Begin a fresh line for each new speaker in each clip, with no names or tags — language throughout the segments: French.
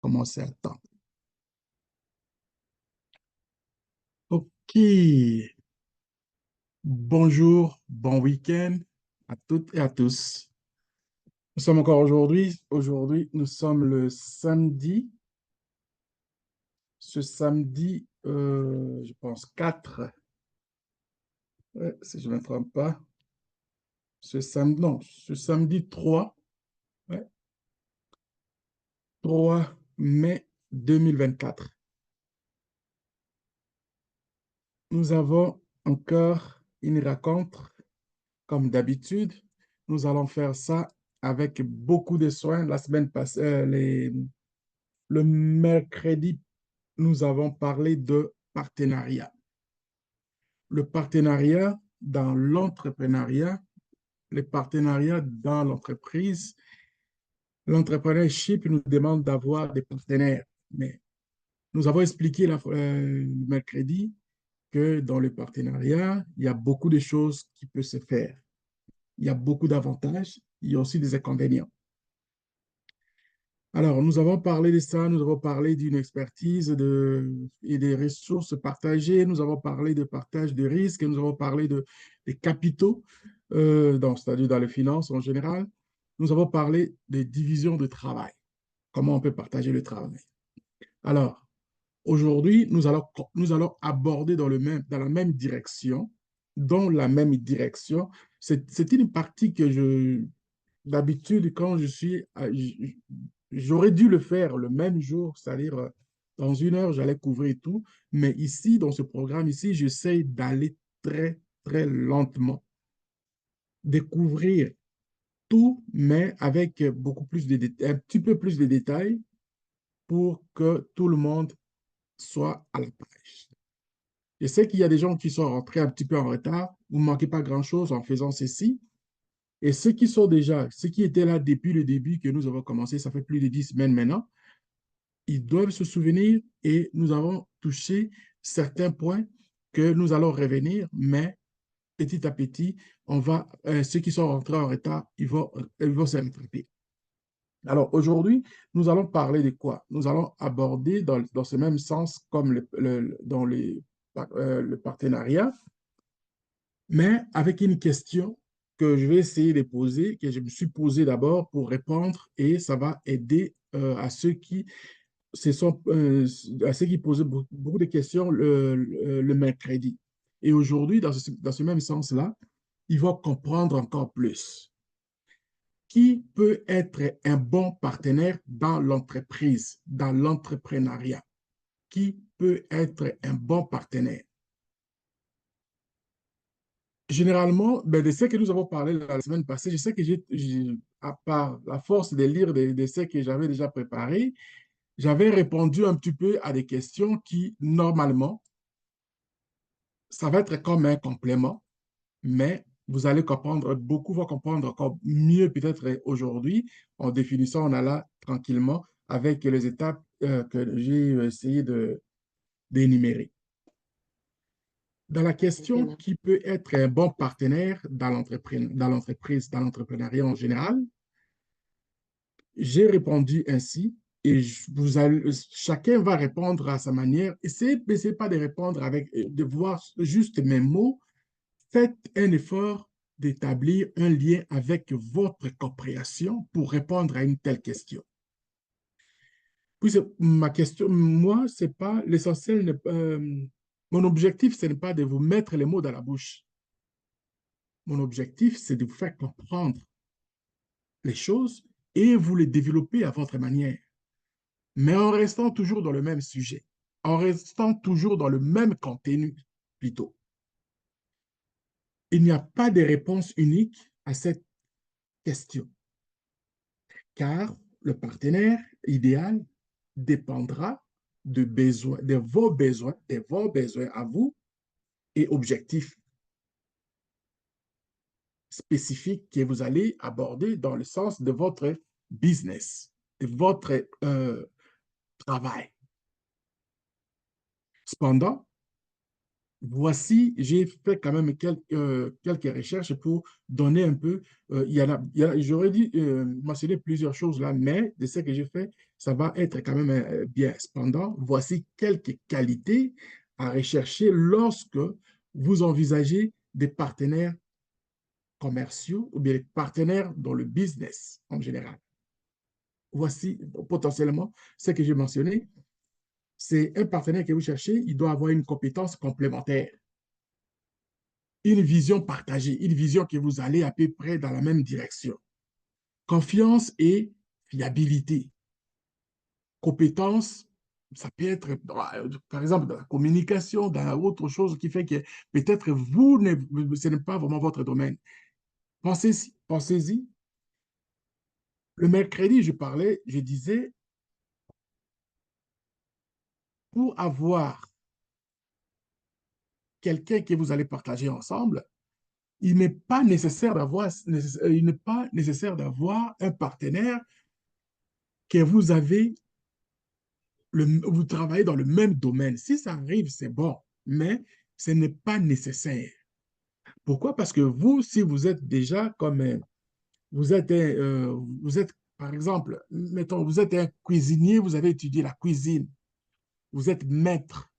commencer à attendre. OK. Bonjour, bon week-end à toutes et à tous. Nous sommes encore aujourd'hui. Aujourd'hui, nous sommes le samedi. Ce samedi, je pense 4. Ouais, si je ne me trompe pas. Non, ce samedi 3. Ouais, 3 mai 2024. Nous avons encore une rencontre, comme d'habitude. Nous allons faire ça avec beaucoup de soin. La semaine passée, le mercredi, nous avons parlé de partenariat. Le partenariat dans l'entrepreneuriat, le partenariat dans l'entreprise. L'entrepreneurship nous demande d'avoir des partenaires. Mais nous avons expliqué le mercredi que dans le partenariat, il y a beaucoup de choses qui peuvent se faire. Il y a beaucoup d'avantages, il y a aussi des inconvénients. Alors, nous avons parlé de ça, nous avons parlé d'une expertise et des ressources partagées, nous avons parlé de partage de risques, nous avons parlé des capitaux, c'est-à-dire dans les finances en général. Nous avons parlé des divisions de travail, comment on peut partager le travail. Alors, aujourd'hui, nous allons aborder dans la même direction, C'est une partie d'habitude, j'aurais dû le faire le même jour, c'est-à-dire dans 1 heure, j'allais couvrir tout. Mais ici, dans ce programme ici, j'essaie d'aller très, très lentement, découvrir tout, mais avec un petit peu plus de détails pour que tout le monde soit à la page. Je sais qu'il y a des gens qui sont rentrés un petit peu en retard. Vous ne manquez pas grand-chose en faisant ceci. Et ceux qui étaient là depuis le début que nous avons commencé, ça fait plus de 10 semaines maintenant, ils doivent se souvenir et nous avons touché certains points que nous allons revenir, mais petit à petit, ceux qui sont rentrés en retard, ils vont se rattraper. Alors aujourd'hui, nous allons parler de quoi? Nous allons aborder dans ce même sens comme le partenariat, mais avec une question que je vais essayer de poser, que je me suis posée d'abord pour répondre, et ça va aider à ceux qui posaient beaucoup de questions le mercredi. Et aujourd'hui, dans ce même sens-là, ils vont comprendre encore plus. Qui peut être un bon partenaire dans l'entreprise, dans l'entrepreneuriat? Qui peut être un bon partenaire? Généralement, de ce que nous avons parlé la semaine passée, je sais que à part la force de lire de ce que j'avais déjà préparé, j'avais répondu un petit peu à des questions qui, normalement, ça va être comme un complément, mais vous allez comprendre, beaucoup vont comprendre encore mieux peut-être aujourd'hui en définissant, on allant tranquillement avec les étapes que j'ai essayé d'énumérer. Dans la question
Excellent.
qui peut être un bon partenaire dans dans l'entrepreneuriat en général, j'ai répondu ainsi et chacun va répondre à sa manière. Essayez pas de répondre de voir juste mes mots. Faites un effort d'établir un lien avec votre compréhension pour répondre à une telle question. Puis ma question, moi, c'est pas l'essentiel. Mon objectif, ce n'est pas de vous mettre les mots dans la bouche. Mon objectif, c'est de vous faire comprendre les choses et vous les développer à votre manière, mais en restant toujours dans le même sujet, en restant toujours dans le même contenu, plutôt. Il n'y a pas de réponse unique à cette question, car le partenaire idéal dépendra de vos besoins à vous et objectifs spécifiques que vous allez aborder dans le sens de votre business, de votre travail. Cependant, voici, j'ai fait quand même quelques recherches pour donner un peu, j'aurais dû mentionner plusieurs choses là, mais de ce que j'ai fait, ça va être quand même bien. Cependant, voici quelques qualités à rechercher lorsque vous envisagez des partenaires commerciaux ou bien des partenaires dans le business en général. Voici potentiellement ce que j'ai mentionné. C'est un partenaire que vous cherchez, il doit avoir une compétence complémentaire, une vision partagée, une vision que vous allez à peu près dans la même direction. Confiance et fiabilité. Compétence, ça peut être, par exemple, dans la communication, dans autre chose qui fait que peut-être vous, ce n'est pas vraiment votre domaine. Pensez-y, pensez-y. Le mercredi, je parlais, je disais, pour avoir quelqu'un que vous allez partager ensemble, il n'est pas nécessaire d'avoir un partenaire que vous avez, vous travaillez dans le même domaine. Si ça arrive, c'est bon, mais ce n'est pas nécessaire. Pourquoi? Parce que vous, si vous êtes déjà comme vous êtes, par exemple, mettons, vous êtes un cuisinier, vous avez étudié la cuisine, vous êtes maître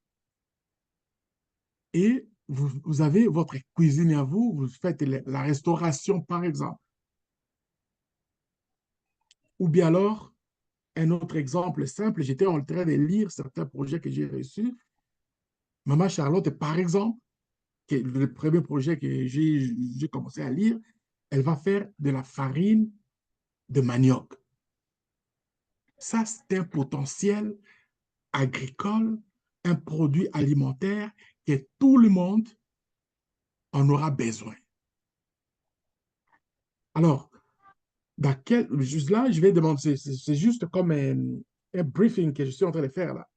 et vous avez votre cuisine à vous, vous faites la restauration, par exemple. Ou bien alors, un autre exemple simple, j'étais en train de lire certains projets que j'ai reçus. Maman Charlotte, par exemple, qui est le premier projet que j'ai commencé à lire, elle va faire de la farine de manioc. Ça, c'est un potentiel agricole, un produit alimentaire que tout le monde en aura besoin. Alors, juste là, je vais demander, c'est juste comme un briefing que je suis en train de faire là.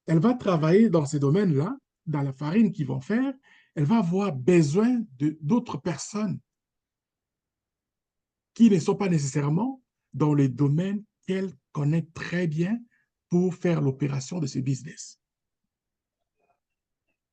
Elle va travailler dans ces domaines-là, dans la farine qu'ils vont faire, elle va avoir besoin d'autres personnes qui ne sont pas nécessairement dans les domaines qu'elle connaît très bien pour faire l'opération de ce business.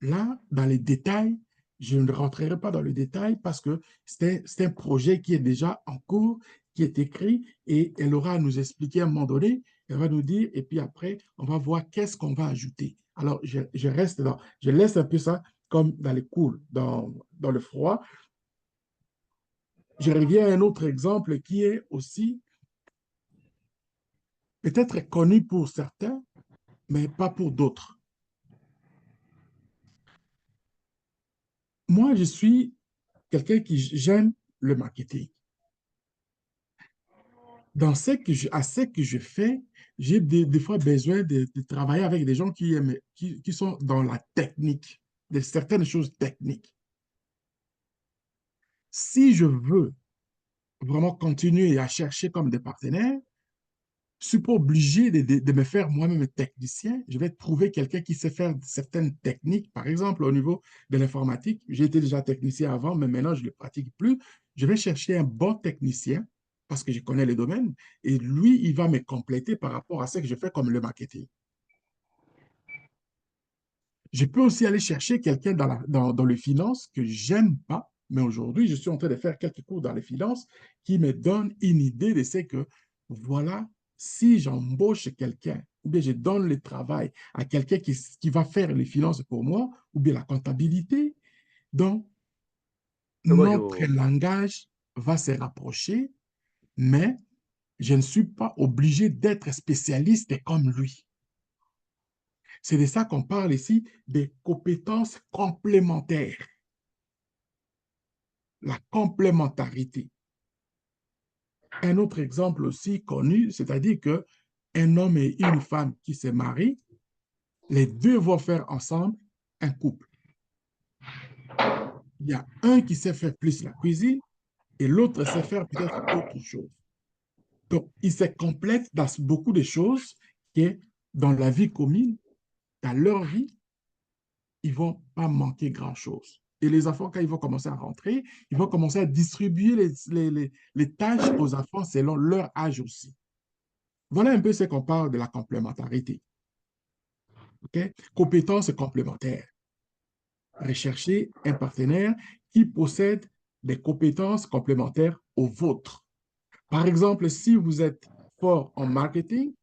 Là, dans les détails, je ne rentrerai pas dans le détail parce que c'est un projet qui est déjà en cours, qui est écrit et elle aura à nous expliquer à un moment donné, elle va nous dire et puis après, on va voir qu'est-ce qu'on va ajouter. Alors, je laisse un peu ça comme dans les cours, dans le froid. Je reviens à un autre exemple qui est aussi peut-être connu pour certains, mais pas pour d'autres. Moi, je suis quelqu'un qui j'aime le marketing. À ce que je fais, j'ai des fois besoin de travailler avec des gens qui sont dans la technique, de certaines choses techniques. Si je veux vraiment continuer à chercher comme des partenaires, je ne suis pas obligé de me faire moi-même technicien. Je vais trouver quelqu'un qui sait faire certaines techniques. Par exemple, au niveau de l'informatique, j'ai été déjà technicien avant, mais maintenant, je ne le pratique plus. Je vais chercher un bon technicien parce que je connais les domaines et lui, il va me compléter par rapport à ce que je fais comme le marketing. Je peux aussi aller chercher quelqu'un dans les finances que j'aime pas, mais aujourd'hui, je suis en train de faire quelques cours dans les finances qui me donnent une idée de ce que, voilà, si j'embauche quelqu'un, ou bien je donne le travail à quelqu'un qui va faire les finances pour moi, ou bien la comptabilité, donc notre
Bonjour.
langage va se rapprocher, mais je ne suis pas obligé d'être spécialiste comme lui. C'est de ça qu'on parle ici, des compétences complémentaires, la complémentarité. Un autre exemple aussi connu, c'est-à-dire que un homme et une femme qui se marient, les deux vont faire ensemble un couple. Il y a un qui sait faire plus la cuisine et l'autre sait faire peut-être autre chose. Donc, ils se complètent dans beaucoup de choses que dans la vie commune, dans leur vie, ils ne vont pas manquer grand-chose. Et les enfants, quand ils vont commencer à rentrer, ils vont commencer à distribuer les tâches aux enfants selon leur âge aussi. Voilà un peu ce qu'on parle de la complémentarité. Okay? Compétences complémentaires. Rechercher un partenaire qui possède des compétences complémentaires aux vôtres. Par exemple, si vous êtes fort en marketing,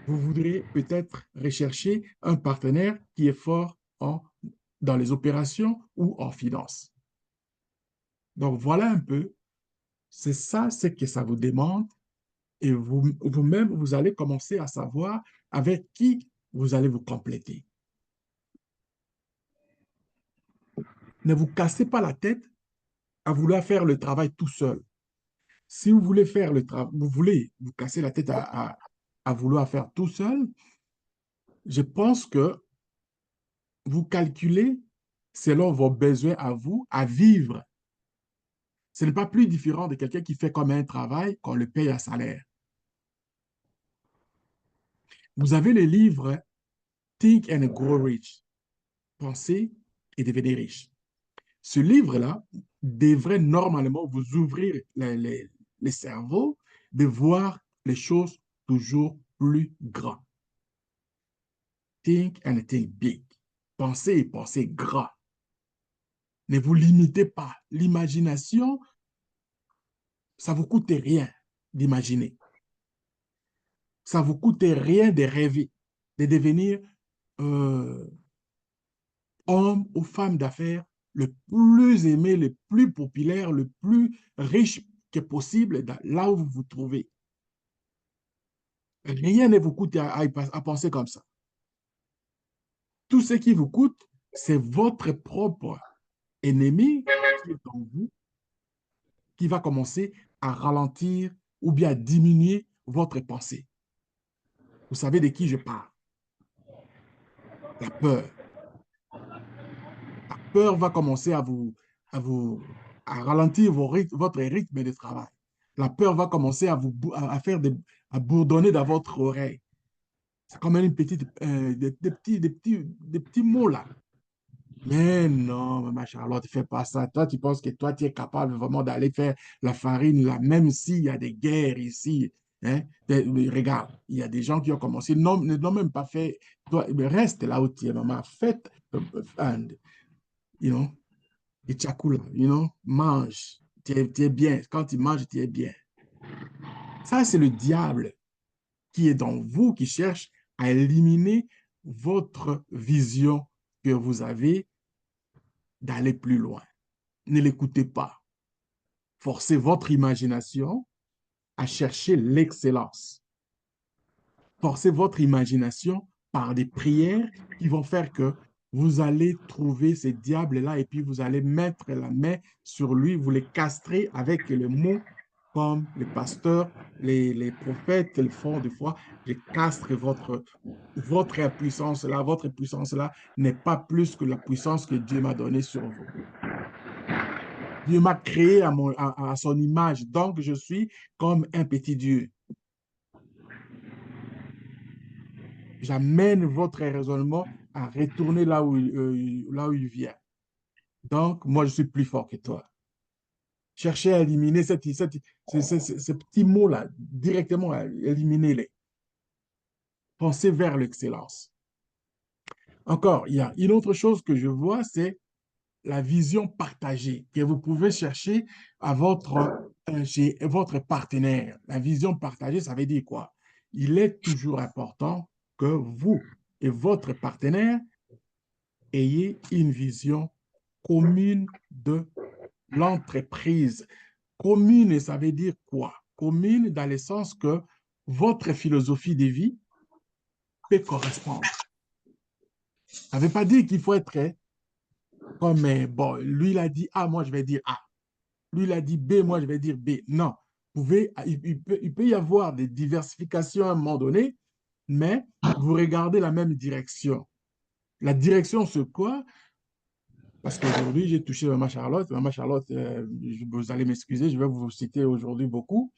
vous voudrez peut-être rechercher un partenaire qui est fort dans les opérations ou en finance. Donc, voilà un peu, c'est ça ce que ça vous demande et vous-même, vous allez commencer à savoir avec qui vous allez vous compléter. Ne vous cassez pas la tête à vouloir faire le travail tout seul. Si vous voulez faire le travail, vous voulez vous casser la tête à vouloir faire tout seul, je pense que vous calculez selon vos besoins à vous, à vivre. Ce n'est pas plus différent de quelqu'un qui fait comme un travail qu'on le paye un salaire. Vous avez le livre Think and Grow Rich, Penser et devenir riche. Ce livre-là devrait normalement vous ouvrir les cerveaux de voir les choses toujours plus grandes. Think and think big. Pensez et pensez grand. Ne vous limitez pas. L'imagination, ça ne vous coûte rien d'imaginer. Ça ne vous coûte rien de rêver, de devenir euh, homme ou femme d'affaires le plus aimé, le plus populaire, le plus riche que possible là où vous vous trouvez. Rien ne vous coûte à penser comme ça. Tout ce qui vous coûte, c'est votre propre ennemi qui est en vous, qui va commencer à ralentir ou bien à diminuer votre pensée. Vous savez de qui je parle? La peur. La peur va commencer à ralentir votre rythme de travail. La peur va commencer à faire à bourdonner dans votre oreille. C'est comme une petite, des petits mots là. Mais non, ma Charlotte, fais pas ça. Toi, tu penses que toi, tu es capable vraiment d'aller faire la farine là, même s'il y a des guerres ici. Hein? Mais regarde, il y a des gens qui ont commencé, non, ne l'ont même pas fait. Toi, mais reste là où tu es, maman. Faites, and, you know, et tchakula, mange. Tu es bien. Quand tu manges, tu es bien. Ça, c'est le diable qui est dans vous, qui cherche à éliminer votre vision que vous avez d'aller plus loin. Ne l'écoutez pas. Forcez votre imagination à chercher l'excellence. Forcez votre imagination par des prières qui vont faire que vous allez trouver ces diables-là et puis vous allez mettre la main sur lui, vous les castrez avec les mots comme les pasteurs, les prophètes le font des fois. Je castre votre puissance-là. Votre puissance-là n'est pas plus que la puissance que Dieu m'a donnée sur vous. Dieu m'a créé à son image, donc je suis comme un petit Dieu. J'amène votre raisonnement à retourner là où il vient. Donc, moi, je suis plus fort que toi. Cherchez à éliminer ces petits mots-là, directement, éliminez-les. Pensez vers l'excellence. Encore, il y a une autre chose que je vois, c'est la vision partagée que vous pouvez chercher chez votre partenaire. La vision partagée, ça veut dire quoi? Il est toujours important que vous et votre partenaire ayez une vision commune de l'entreprise. Commune, ça veut dire quoi? Commune dans le sens que votre philosophie de vie peut correspondre. Ça ne veut pas dire qu'il faut être comme, bon, lui, il a dit A, moi, je vais dire A. Lui, il a dit B, moi, je vais dire B. Non. Il peut y avoir des diversifications à un moment donné, mais vous regardez la même direction. La direction, c'est quoi? Parce qu'aujourd'hui, j'ai touché Maman Charlotte. Maman Charlotte, vous allez m'excuser, je vais vous citer aujourd'hui beaucoup.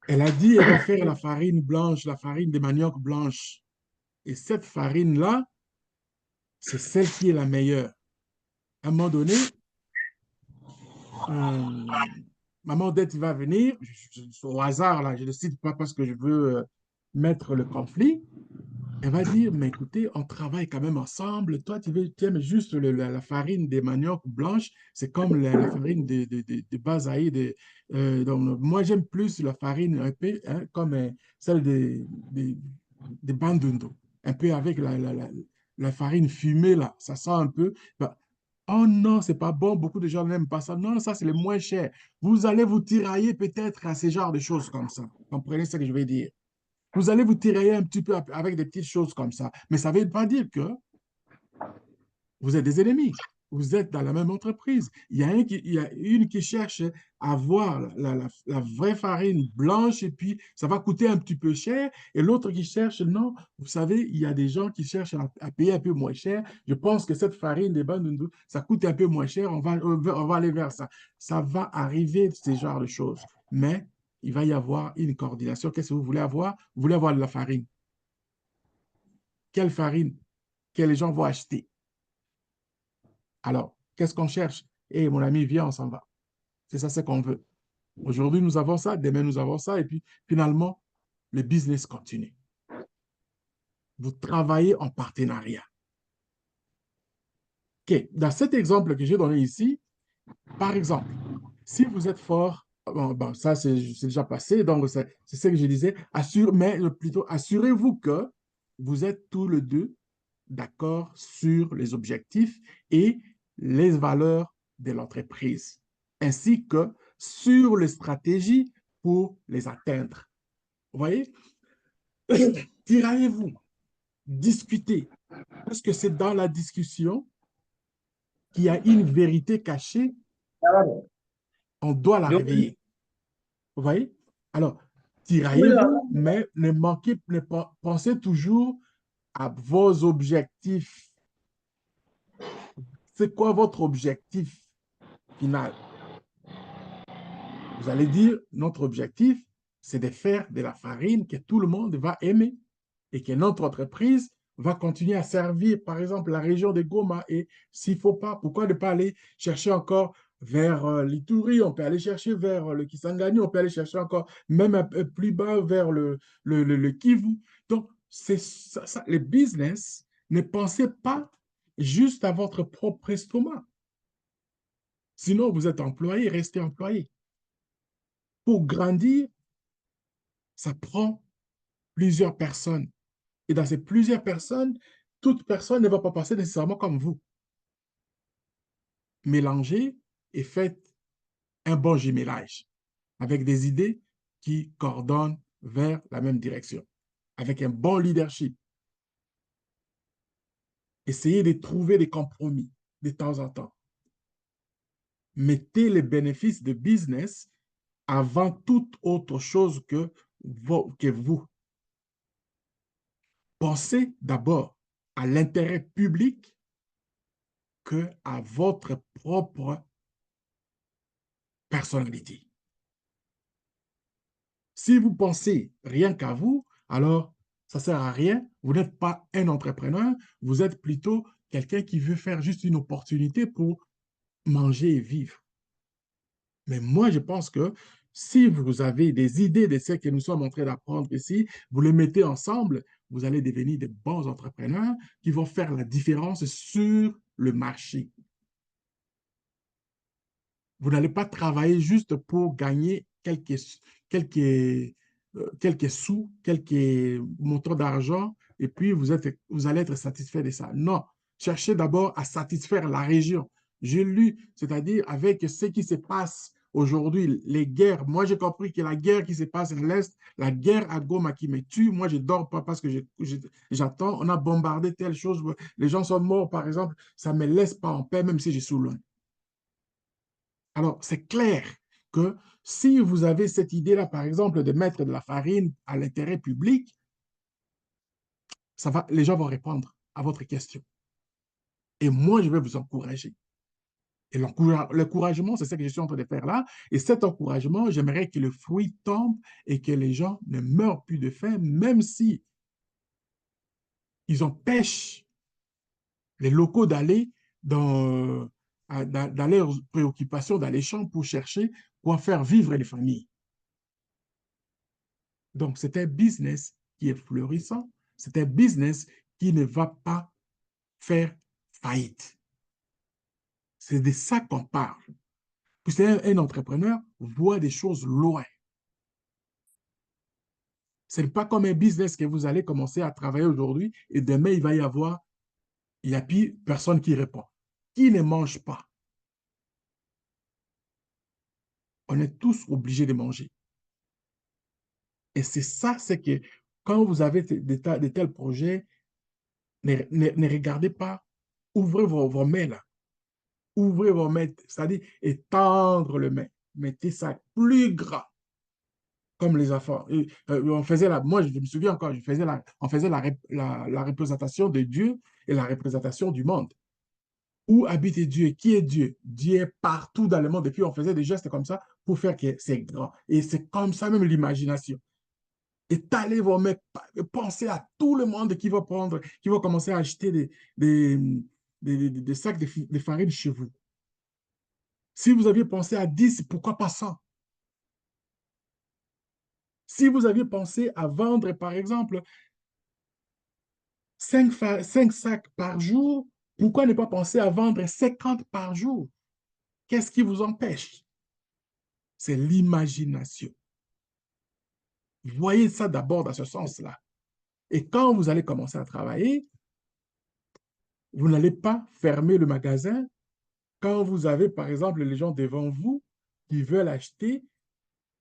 Elle a dit elle va faire la farine blanche, la farine de manioc blanche. Et cette farine-là, c'est celle qui est la meilleure. À un moment donné, Maman Odette va venir, au hasard, là, je ne le cite pas parce que je veux mettre le conflit. Elle va dire, mais écoutez, on travaille quand même ensemble. Toi, tu aimes juste la farine des maniocs blanches. C'est comme la farine de Basaï. Donc, moi, j'aime plus la farine un peu hein, comme celle des Bandundu. Un peu avec la farine fumée, là. Ça sent un peu. Ben, oh non, c'est pas bon. Beaucoup de gens n'aiment pas ça. Non, ça, c'est le moins cher. Vous allez vous tirailler peut-être à ce genre de choses comme ça. Comprenez ce que je veux dire? Vous allez vous tirailler un petit peu avec des petites choses comme ça. Mais ça ne veut pas dire que vous êtes des ennemis. Vous êtes dans la même entreprise. Il y a une qui cherche à avoir la vraie farine blanche et puis ça va coûter un petit peu cher. Et l'autre qui cherche, non, vous savez, il y a des gens qui cherchent à payer un peu moins cher. Je pense que cette farine des Bandundu, ça coûte un peu moins cher. On va aller vers ça. Ça va arriver, ce genre de choses. Mais il va y avoir une coordination. Qu'est-ce que vous voulez avoir? Vous voulez avoir de la farine. Quelle farine que les gens vont acheter? Alors, qu'est-ce qu'on cherche? Eh, mon ami, viens, on s'en va. C'est ça ce qu'on veut. Aujourd'hui, nous avons ça, demain, nous avons ça, et puis finalement, le business continue. Vous travaillez en partenariat. OK. Dans cet exemple que j'ai donné ici, par exemple, si vous êtes fort, bon, ça c'est déjà passé, donc c'est ce que je disais, mais plutôt assurez-vous que vous êtes tous les deux d'accord sur les objectifs et les valeurs de l'entreprise, ainsi que sur les stratégies pour les atteindre. Vous voyez, tiraillez-vous, discutez, parce que c'est dans la discussion qu'il y a une vérité cachée, on doit la réveiller. Vous voyez? Alors, tiraillez-vous, mais pensez toujours à vos objectifs. C'est quoi votre objectif final? Vous allez dire, notre objectif, c'est de faire de la farine que tout le monde va aimer et que notre entreprise va continuer à servir, par exemple, la région de Goma. Et s'il ne faut pas, pourquoi ne pas aller chercher encore vers l'Ituri, on peut aller chercher vers le Kisangani, on peut aller chercher encore même un peu plus bas vers le Kivu. Donc, c'est ça, le business, ne pensez pas juste à votre propre estomac. Sinon, vous êtes employé, restez employé. Pour grandir, ça prend plusieurs personnes. Et dans ces plusieurs personnes, toute personne ne va pas passer nécessairement comme vous. Mélangez et faites un bon jumelage avec des idées qui coordonnent vers la même direction, avec un bon leadership. Essayez de trouver des compromis de temps en temps. Mettez les bénéfices de business avant toute autre chose que vous. Pensez d'abord à l'intérêt public que à votre propre personnalité. Si vous pensez rien qu'à vous, alors ça ne sert à rien. Vous n'êtes pas un entrepreneur, vous êtes plutôt quelqu'un qui veut faire juste une opportunité pour manger et vivre. Mais moi, je pense que si vous avez des idées de ce que nous sommes en train d'apprendre ici, vous les mettez ensemble, vous allez devenir de bons entrepreneurs qui vont faire la différence sur le marché. Vous n'allez pas travailler juste pour gagner quelques sous, quelques montants d'argent, et puis vous allez être satisfait de ça. Non, cherchez d'abord à satisfaire la région. J'ai lu, c'est-à-dire avec ce qui se passe aujourd'hui, les guerres. Moi, j'ai compris que la guerre qui se passe à l'Est, la guerre à Goma qui me tue, moi, je ne dors pas parce que j'attends. On a bombardé telle chose, les gens sont morts, par exemple. Ça ne me laisse pas en paix, même si je suis loin. Alors, c'est clair que si vous avez cette idée-là, par exemple, de mettre de la farine à l'intérêt public, les gens vont répondre à votre question. Et moi, je vais vous encourager. Et l'encouragement, c'est ce que je suis en train de faire là. Et cet encouragement, j'aimerais que le fruit tombe et que les gens ne meurent plus de faim, même si ils empêchent les locaux d'aller dans leurs préoccupations, dans les champs pour chercher quoi faire vivre les familles. Donc, c'est un business qui est florissant, C'est un business qui ne va pas faire faillite. C'est de ça qu'on parle. Puis un entrepreneur voit des choses loin. Ce n'est pas comme un business que vous allez commencer à travailler aujourd'hui et demain, il va y avoir, il n'y a plus personne qui répond. Qui ne mange pas? On est tous obligés de manger. Et c'est ça, c'est que quand vous avez de tels projets, ne regardez pas, ouvrez vos mains là. Ouvrez vos mains, c'est-à-dire étendre le main. Mettez ça plus grand, comme les enfants. On faisait moi, je me souviens encore, on faisait la représentation de Dieu et la représentation du monde. Où habite Dieu? Qui est Dieu? Dieu est partout dans le monde. Et puis, on faisait des gestes comme ça pour faire que c'est grand. Et c'est comme ça même l'imagination. Étalez vos mains, pensez à tout le monde qui va commencer à acheter des sacs de farine chez vous. Si vous aviez pensé à 10, pourquoi pas 100? Si vous aviez pensé à vendre, par exemple, 5 sacs par jour, pourquoi ne pas penser à vendre 50 par jour? Qu'est-ce qui vous empêche? C'est l'imagination. Voyez ça d'abord dans ce sens-là. Et quand vous allez commencer à travailler, vous n'allez pas fermer le magasin quand vous avez, par exemple, les gens devant vous qui veulent acheter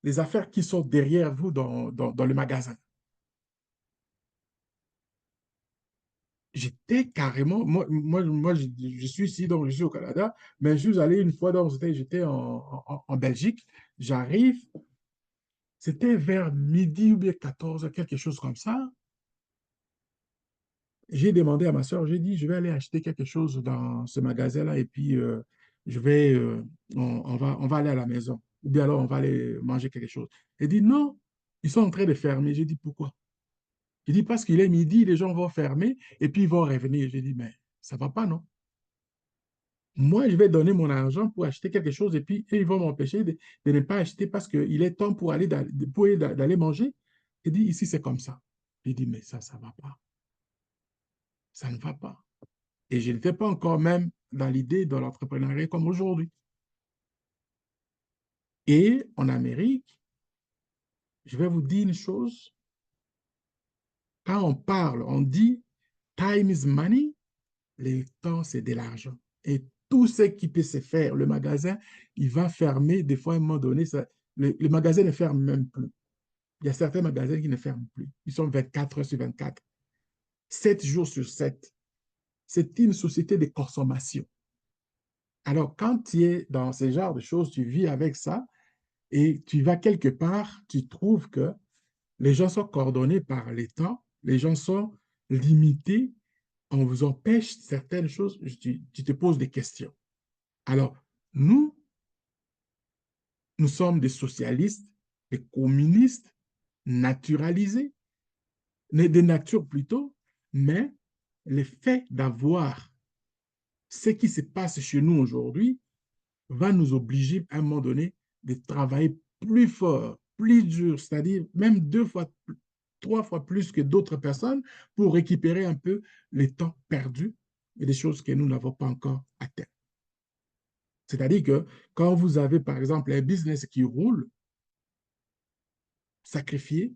les affaires qui sont derrière vous dans le magasin. J'étais carrément, je suis ici, donc je suis au Canada, mais je suis allé une fois, j'étais en Belgique, j'arrive, c'était vers midi ou bien 14, quelque chose comme ça. J'ai demandé à ma soeur, j'ai dit, je vais aller acheter quelque chose dans ce magasin-là et puis je vais, on va aller à la maison. Ou bien alors on va aller manger quelque chose. Elle dit, non, ils sont en train de fermer. J'ai dit, pourquoi? Il dit, parce qu'il est midi, les gens vont fermer et puis ils vont revenir. J'ai dit, mais ça ne va pas, non? Moi, je vais donner mon argent pour acheter quelque chose et puis eux, ils vont m'empêcher de ne pas acheter parce qu'il est temps pour aller d'aller manger. Il dit, ici, c'est comme ça. J'ai dit, mais ça ne va pas. Ça ne va pas. Et je n'étais pas encore même dans l'idée de l'entrepreneuriat comme aujourd'hui. Et en Amérique, je vais vous dire une chose. Quand on parle, on dit time is money, le temps, c'est de l'argent. Et tout ce qui peut se faire, le magasin, il va fermer. Des fois, à un moment donné, le magasin ne ferme même plus. Il y a certains magasins qui ne ferment plus. Ils sont 24 heures sur 24, 7 jours sur 7. C'est une société de consommation. Alors, quand tu es dans ce genre de choses, tu vis avec ça, et tu vas quelque part, tu trouves que les gens sont coordonnés par les temps, les gens sont limités, on vous empêche certaines choses, tu te poses des questions. Alors, nous, nous sommes des socialistes, des communistes, naturalisés, des natures plutôt, mais le fait d'avoir ce qui se passe chez nous aujourd'hui va nous obliger à un moment donné de travailler plus fort, plus dur, c'est-à-dire même 2 fois, 3 fois plus que d'autres personnes pour récupérer un peu les temps perdus et des choses que nous n'avons pas encore atteintes. C'est-à-dire que quand vous avez, par exemple, un business qui roule, sacrifié,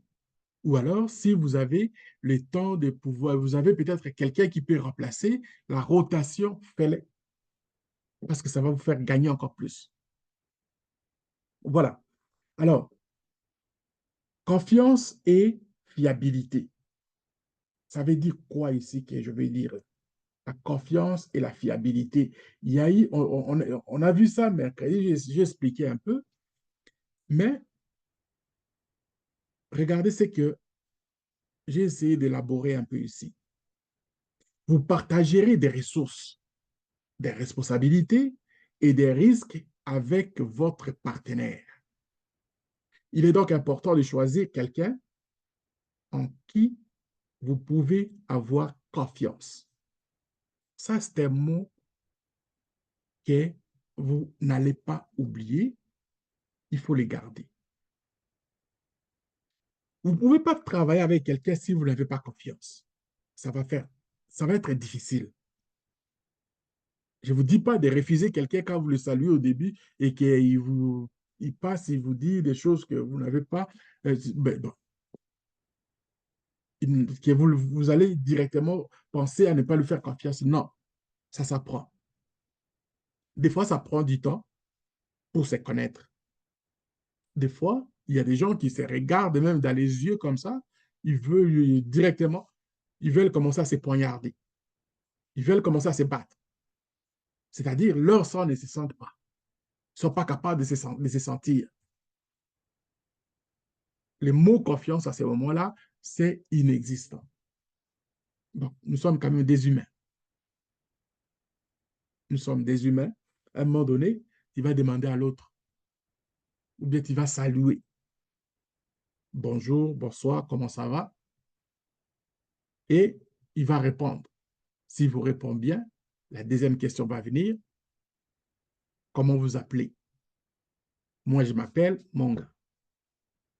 ou alors si vous avez le temps de pouvoir, vous avez peut-être quelqu'un qui peut remplacer, la rotation, faites-le, parce que ça va vous faire gagner encore plus. Voilà. Alors, confiance et fiabilité. Ça veut dire quoi ici que je veux dire? La confiance et la fiabilité. Il y a eu, on a vu ça mercredi, j'ai expliqué un peu, mais regardez ce que j'ai essayé d'élaborer un peu ici. Vous partagerez des ressources, des responsabilités et des risques avec votre partenaire. Il est donc important de choisir quelqu'un en qui vous pouvez avoir confiance. Ça, c'est un mot que vous n'allez pas oublier, il faut les garder. Vous ne pouvez pas travailler avec quelqu'un si vous n'avez pas confiance. Ça va faire, ça va être difficile. Je ne vous dis pas de refuser quelqu'un quand vous le saluez au début et il passe et vous dit des choses que vous n'avez pas. Ben, bon, que vous allez directement penser à ne pas lui faire confiance. Non, ça s'apprend. Des fois, ça prend du temps pour se connaître. Des fois, il y a des gens qui se regardent même dans les yeux comme ça. Ils veulent directement, ils veulent commencer à se poignarder. Ils veulent commencer à se battre. C'est-à-dire, leur sang ne se sent pas. Ils ne sont pas capables de se sentir. Le mot confiance à ce moment-là, c'est inexistant. Donc, nous sommes quand même des humains. Nous sommes des humains. À un moment donné, il va demander à l'autre, ou bien il va saluer. Bonjour, bonsoir, comment ça va? Et il va répondre. S'il vous répond bien, la deuxième question va venir. Comment vous appelez? Moi, je m'appelle Monga.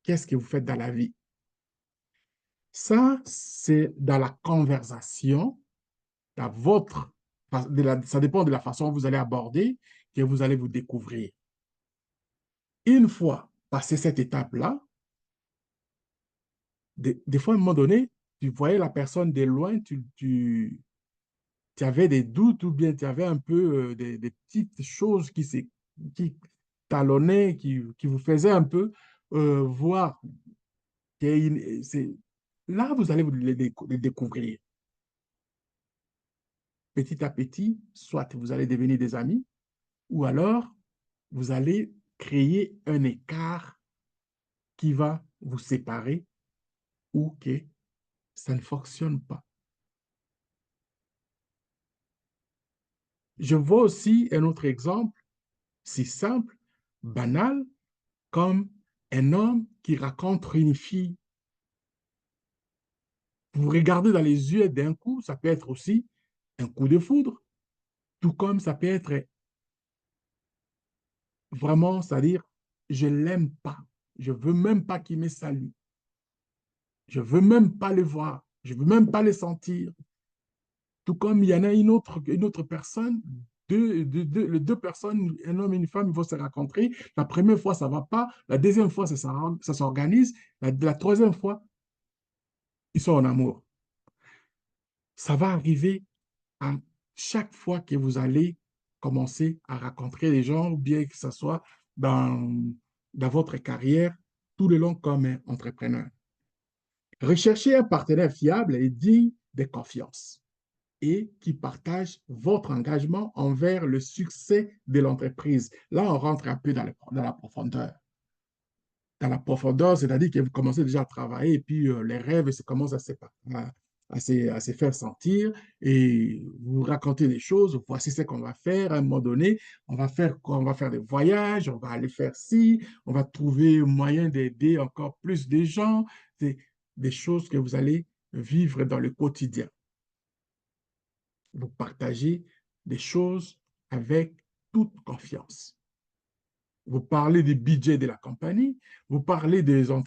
Qu'est-ce que vous faites dans la vie? Ça, c'est dans la conversation, dans votre, ça dépend de la façon dont vous allez aborder, que vous allez vous découvrir. Une fois passé cette étape-là, des fois, à un moment donné, tu voyais la personne de loin, tu avais des doutes ou bien tu avais un peu des petites choses qui talonnaient, qui vous faisaient un peu voir là, vous allez les découvrir petit à petit, soit vous allez devenir des amis, ou alors vous allez créer un écart qui va vous séparer ou que ça ne fonctionne pas. Je vois aussi un autre exemple, si simple, banal, comme un homme qui raconte une fille. Vous regardez dans les yeux d'un coup, ça peut être aussi un coup de foudre, tout comme ça peut être vraiment, c'est-à-dire, je ne l'aime pas. Je ne veux même pas qu'il me salue. Je ne veux même pas le voir. Je ne veux même pas le sentir. Tout comme il y en a une autre personne, les deux personnes, un homme et une femme, ils vont se rencontrer. La première fois, ça ne va pas. La deuxième fois, ça s'organise. La troisième fois, ils sont en amour. Ça va arriver à chaque fois que vous allez commencer à rencontrer des gens, ou bien que ce soit dans votre carrière, tout le long comme entrepreneur. Recherchez un partenaire fiable et digne de confiance et qui partage votre engagement envers le succès de l'entreprise. Là, on rentre un peu dans la profondeur. Dans la profondeur, c'est-à-dire que vous commencez déjà à travailler et puis les rêves commencent à se faire sentir et vous racontez des choses. Voici ce qu'on va faire à un moment donné. On va faire des voyages, on va aller faire ci, on va trouver moyen d'aider encore plus de gens. C'est des choses que vous allez vivre dans le quotidien. Vous partagez des choses avec toute confiance. Vous parlez du budget de la compagnie, vous parlez des gens,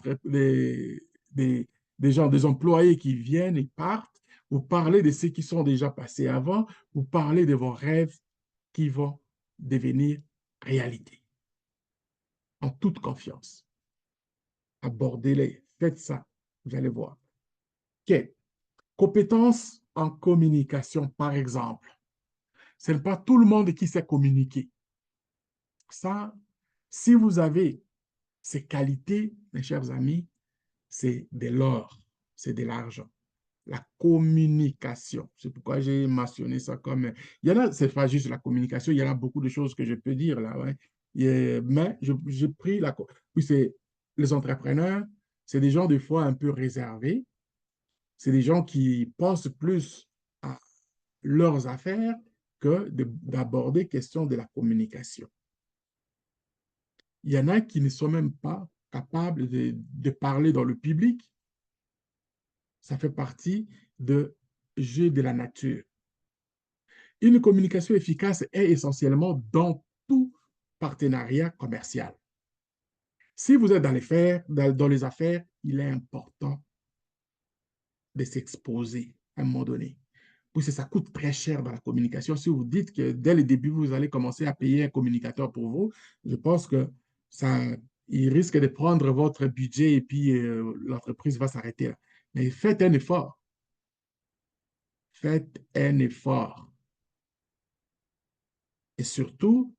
des employés qui viennent et partent, vous parlez de ceux qui sont déjà passés avant, vous parlez de vos rêves qui vont devenir réalité. En toute confiance. Abordez-les, faites ça, vous allez voir. OK. Compétences en communication, par exemple. Ce n'est pas tout le monde qui sait communiquer. Ça, si vous avez ces qualités, mes chers amis, c'est de l'or, c'est de l'argent. La communication. C'est pourquoi j'ai mentionné ça comme... Il y en a, c'est pas juste la communication, il y en a beaucoup de choses que je peux dire là, ouais. Mais j'ai pris la... Puis c'est les entrepreneurs, c'est des gens des fois un peu réservés, c'est des gens qui pensent plus à leurs affaires que d'aborder question de la communication. Il y en a qui ne sont même pas capables de parler dans le public. Ça fait partie de jeu de la nature. Une communication efficace est essentiellement dans tout partenariat commercial. Si vous êtes dans les affaires, il est important de s'exposer à un moment donné. Parce que ça coûte très cher dans la communication. Si vous dites que dès le début, vous allez commencer à payer un communicateur pour vous, je pense que ça, il risque de prendre votre budget et puis l'entreprise va s'arrêter là. Mais faites un effort. Faites un effort. Et surtout,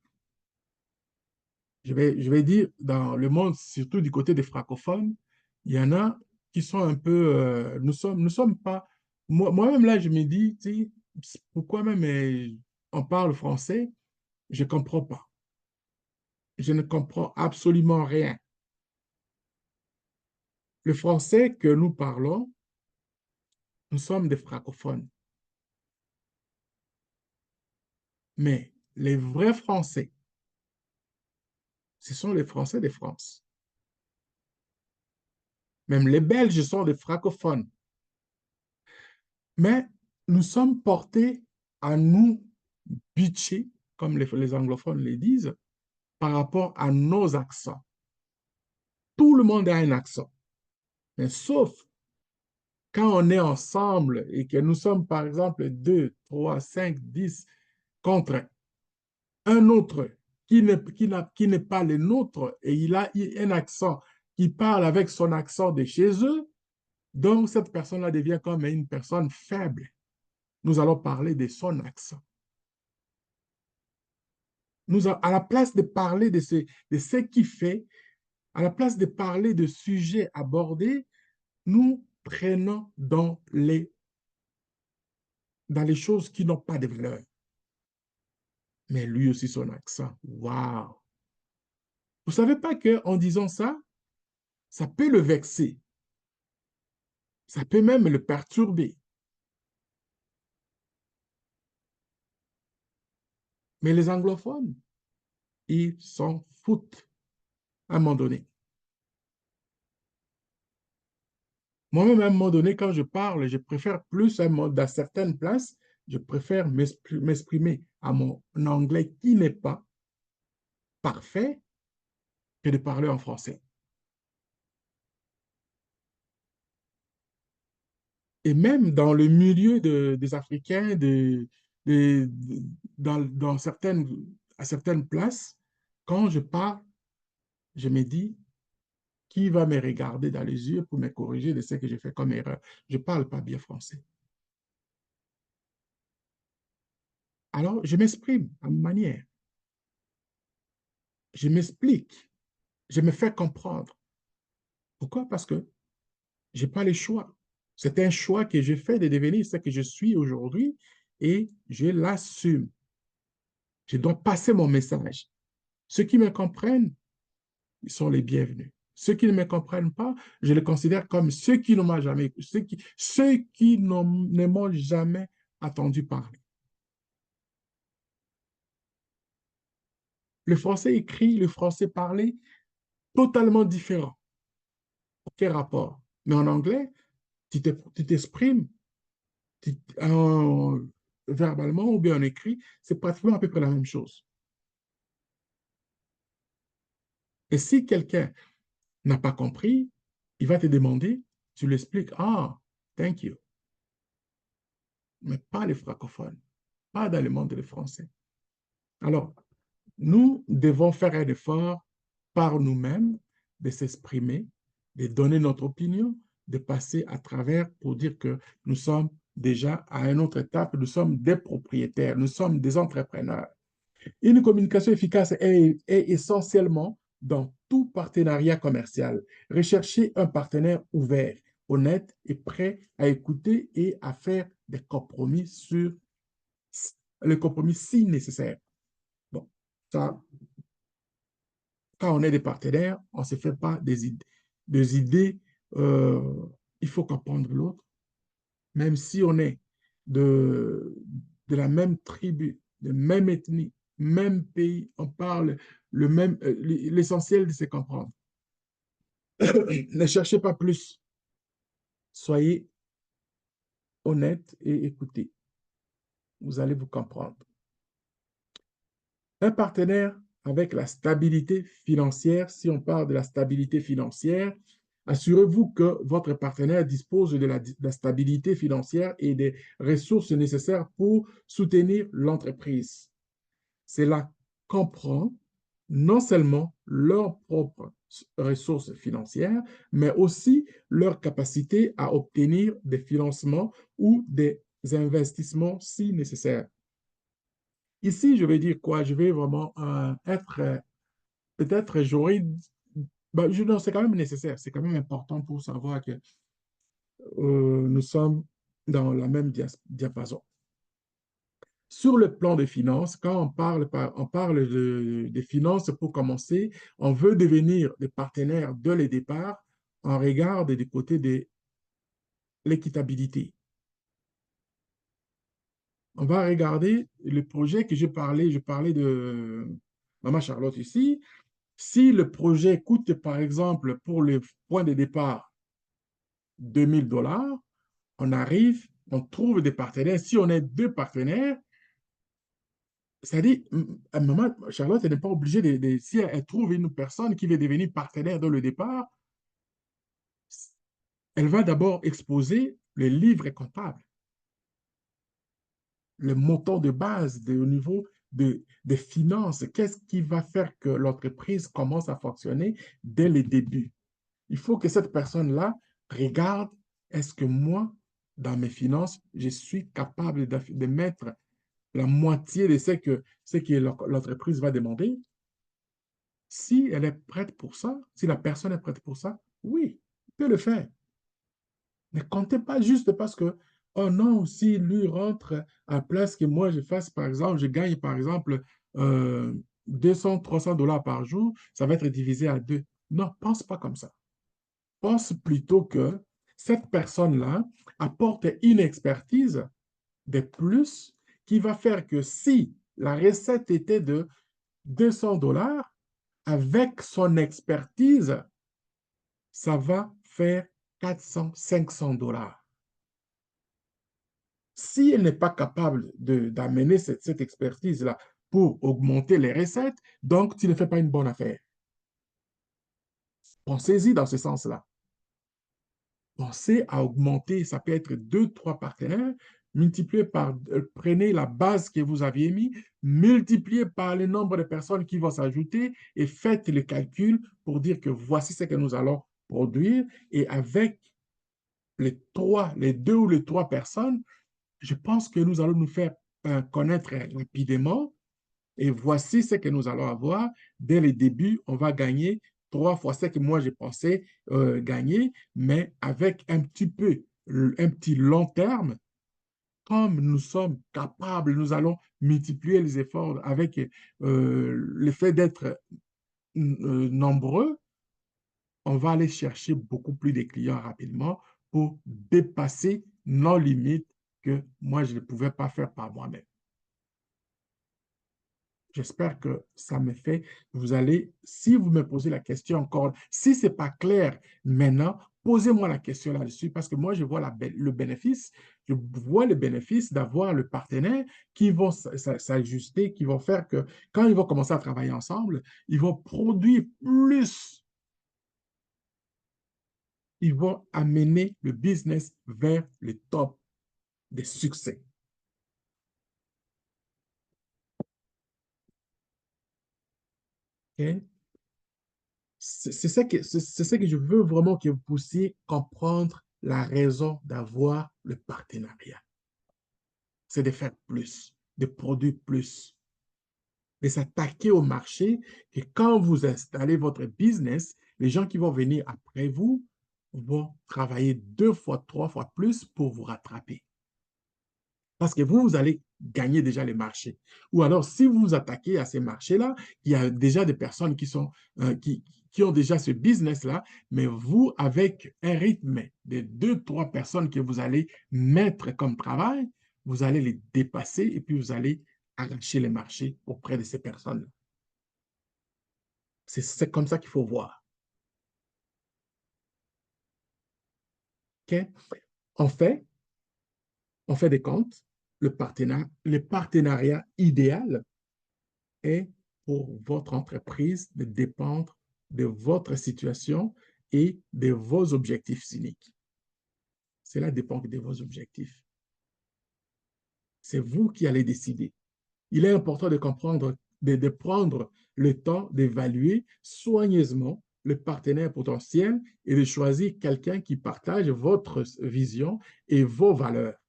je vais dire, dans le monde, surtout du côté des francophones, il y en a qui sont un peu, nous sommes pas, moi-même là, je me dis, tu sais, pourquoi même on parle français, je ne comprends pas. Je ne comprends absolument rien. Le français que nous parlons, nous sommes des francophones. Mais les vrais Français, ce sont les Français de France. Même les Belges sont des francophones. Mais nous sommes portés à nous bitcher, comme les anglophones le disent, par rapport à nos accents. Tout le monde a un accent, mais sauf quand on est ensemble et que nous sommes, par exemple, 2, 3, 5, 10 contre un autre qui n'est pas le nôtre et il a un accent qui parle avec son accent de chez eux, donc cette personne-là devient comme une personne faible. Nous allons parler de son accent. À la place de parler de ce qu'il fait, à la place de parler de sujets abordés, nous prenons dans les choses qui n'ont pas de valeur. Mais lui aussi, son accent, waouh! Vous ne savez pas qu'en disant ça, ça peut le vexer, ça peut même le perturber. Mais les anglophones, ils s'en foutent à un moment donné. Moi-même, à un moment donné, quand je parle, je préfère plus, dans certaines places, je préfère m'exprimer à mon anglais qui n'est pas parfait que de parler en français. Et même dans le milieu des Africains, dans à certaines places, quand je parle, je me dis, qui va me regarder dans les yeux pour me corriger de ce que j'ai fait comme erreur? Je ne parle pas bien français. Alors, je m'exprime à ma manière. Je m'explique. Je me fais comprendre. Pourquoi? Parce que je n'ai pas le choix. C'est un choix que j'ai fait de devenir ce que je suis aujourd'hui et je l'assume. Je dois passer mon message. Ceux qui me comprennent, ils sont les bienvenus. Ceux qui ne me comprennent pas, je les considère comme ceux qui ne m'ont jamais, ceux qui ne m'ont jamais entendu parler. Le français écrit, le français parlé, totalement différent. Aucun rapport. Mais en anglais, tu t'exprimes en, verbalement ou bien en écrit, c'est pratiquement à peu près la même chose. Et si quelqu'un n'a pas compris, il va te demander, tu l'expliques, ah, thank you. Mais pas les francophones, pas dans le monde des Français. Alors, nous devons faire un effort par nous-mêmes de s'exprimer, de donner notre opinion, de passer à travers pour dire que nous sommes déjà à une autre étape, nous sommes des propriétaires, nous sommes des entrepreneurs. Une communication efficace est essentiellement dans tout partenariat commercial. Rechercher un partenaire ouvert, honnête et prêt à écouter et à faire des compromis sur les compromis si nécessaire. Bon, ça, quand on est des partenaires, on ne se fait pas des idées il faut comprendre l'autre, même si on est de, de la même tribu, de même ethnie, même pays, on parle le même, l'essentiel, c'est comprendre. Ne cherchez pas plus. Soyez honnête et écoutez. Vous allez vous comprendre. Un partenaire avec la stabilité financière, si on parle de la stabilité financière, Assurez-vous que votre partenaire dispose de la stabilité financière et des ressources nécessaires pour soutenir l'entreprise. Cela comprend non seulement leurs propres ressources financières, mais aussi leur capacité à obtenir des financements ou des investissements si nécessaire. Ici, je vais dire quoi? Je vais vraiment être, peut-être j'aurais, ben, non, c'est quand même nécessaire, c'est quand même important pour savoir que nous sommes dans la même diapason. Sur le plan des finances, quand on parle des finances pour commencer, on veut devenir des partenaires dès le départ, on regarde du côté de l'équitabilité. On va regarder le projet que je parlais de Maman Charlotte ici. Si le projet coûte, par exemple, pour le point de départ, 2 000 $, on arrive, on trouve des partenaires. Si on est deux partenaires, c'est-à-dire, maman Charlotte n'est pas obligée si elle trouve une personne qui veut devenir partenaire dans le départ, elle va d'abord exposer le livre comptable, le montant de base au niveau des finances. Qu'est-ce qui va faire que l'entreprise commence à fonctionner dès le début? Il faut que cette personne-là regarde, est-ce que moi, dans mes finances, je suis capable de mettre la moitié de ce que l'entreprise va demander? Si elle est prête pour ça, si la personne est prête pour ça, oui, il peut le faire. Ne comptez pas juste parce que, oh non, si lui rentre à la place que moi je fasse, par exemple, je gagne par exemple 200, 300 $ par jour, ça va être divisé à deux. Non, pense pas comme ça. Pense plutôt que cette personne-là apporte une expertise de plus qui va faire que si la recette était de 200 $, avec son expertise, ça va faire 400, 500 $. Si elle n'est pas capable d'amener cette expertise-là pour augmenter les recettes, donc tu ne fais pas une bonne affaire. Pensez-y dans ce sens-là. Pensez à augmenter, ça peut être deux, trois partenaires, multiplié par, prenez la base que vous aviez mis, multiplié par le nombre de personnes qui vont s'ajouter et faites le calcul pour dire que voici ce que nous allons produire. Et avec les deux ou les trois personnes, je pense que nous allons nous faire connaître rapidement et voici ce que nous allons avoir. Dès le début, on va gagner trois fois ce que moi je pensais gagner, mais avec un petit long terme, comme nous sommes capables, nous allons multiplier les efforts avec le fait d'être nombreux, on va aller chercher beaucoup plus de clients rapidement pour dépasser nos limites que moi, je ne pouvais pas faire par moi-même. J'espère que ça me fait, vous allez, si vous me posez la question encore, si ce n'est pas clair maintenant, posez-moi la question là-dessus parce que moi, je vois le bénéfice, je vois le bénéfice d'avoir le partenaire qui vont s'ajuster, qui vont faire que quand ils vont commencer à travailler ensemble, ils vont produire plus, ils vont amener le business vers le top des succès. OK? C'est ce que je veux vraiment que vous puissiez comprendre la raison d'avoir le partenariat. C'est de faire plus, de produire plus, de s'attaquer au marché et quand vous installez votre business, les gens qui vont venir après vous vont travailler deux fois, trois fois plus pour vous rattraper. Parce que vous allez gagner déjà les marchés. Ou alors, si vous vous attaquez à ces marchés-là, il y a déjà des personnes qui ont déjà ce business-là, mais vous, avec un rythme de deux, trois personnes que vous allez mettre comme travail, vous allez les dépasser et puis vous allez arracher les marchés auprès de ces personnes-là. C'est comme ça qu'il faut voir. OK? En fait, on fait des comptes. Le partenariat idéal est pour votre entreprise de dépendre de votre situation et de vos objectifs cyniques. Cela dépend de vos objectifs. C'est vous qui allez décider. Il est important de comprendre, de prendre le temps d'évaluer soigneusement le partenaire potentiel et de choisir quelqu'un qui partage votre vision et vos valeurs,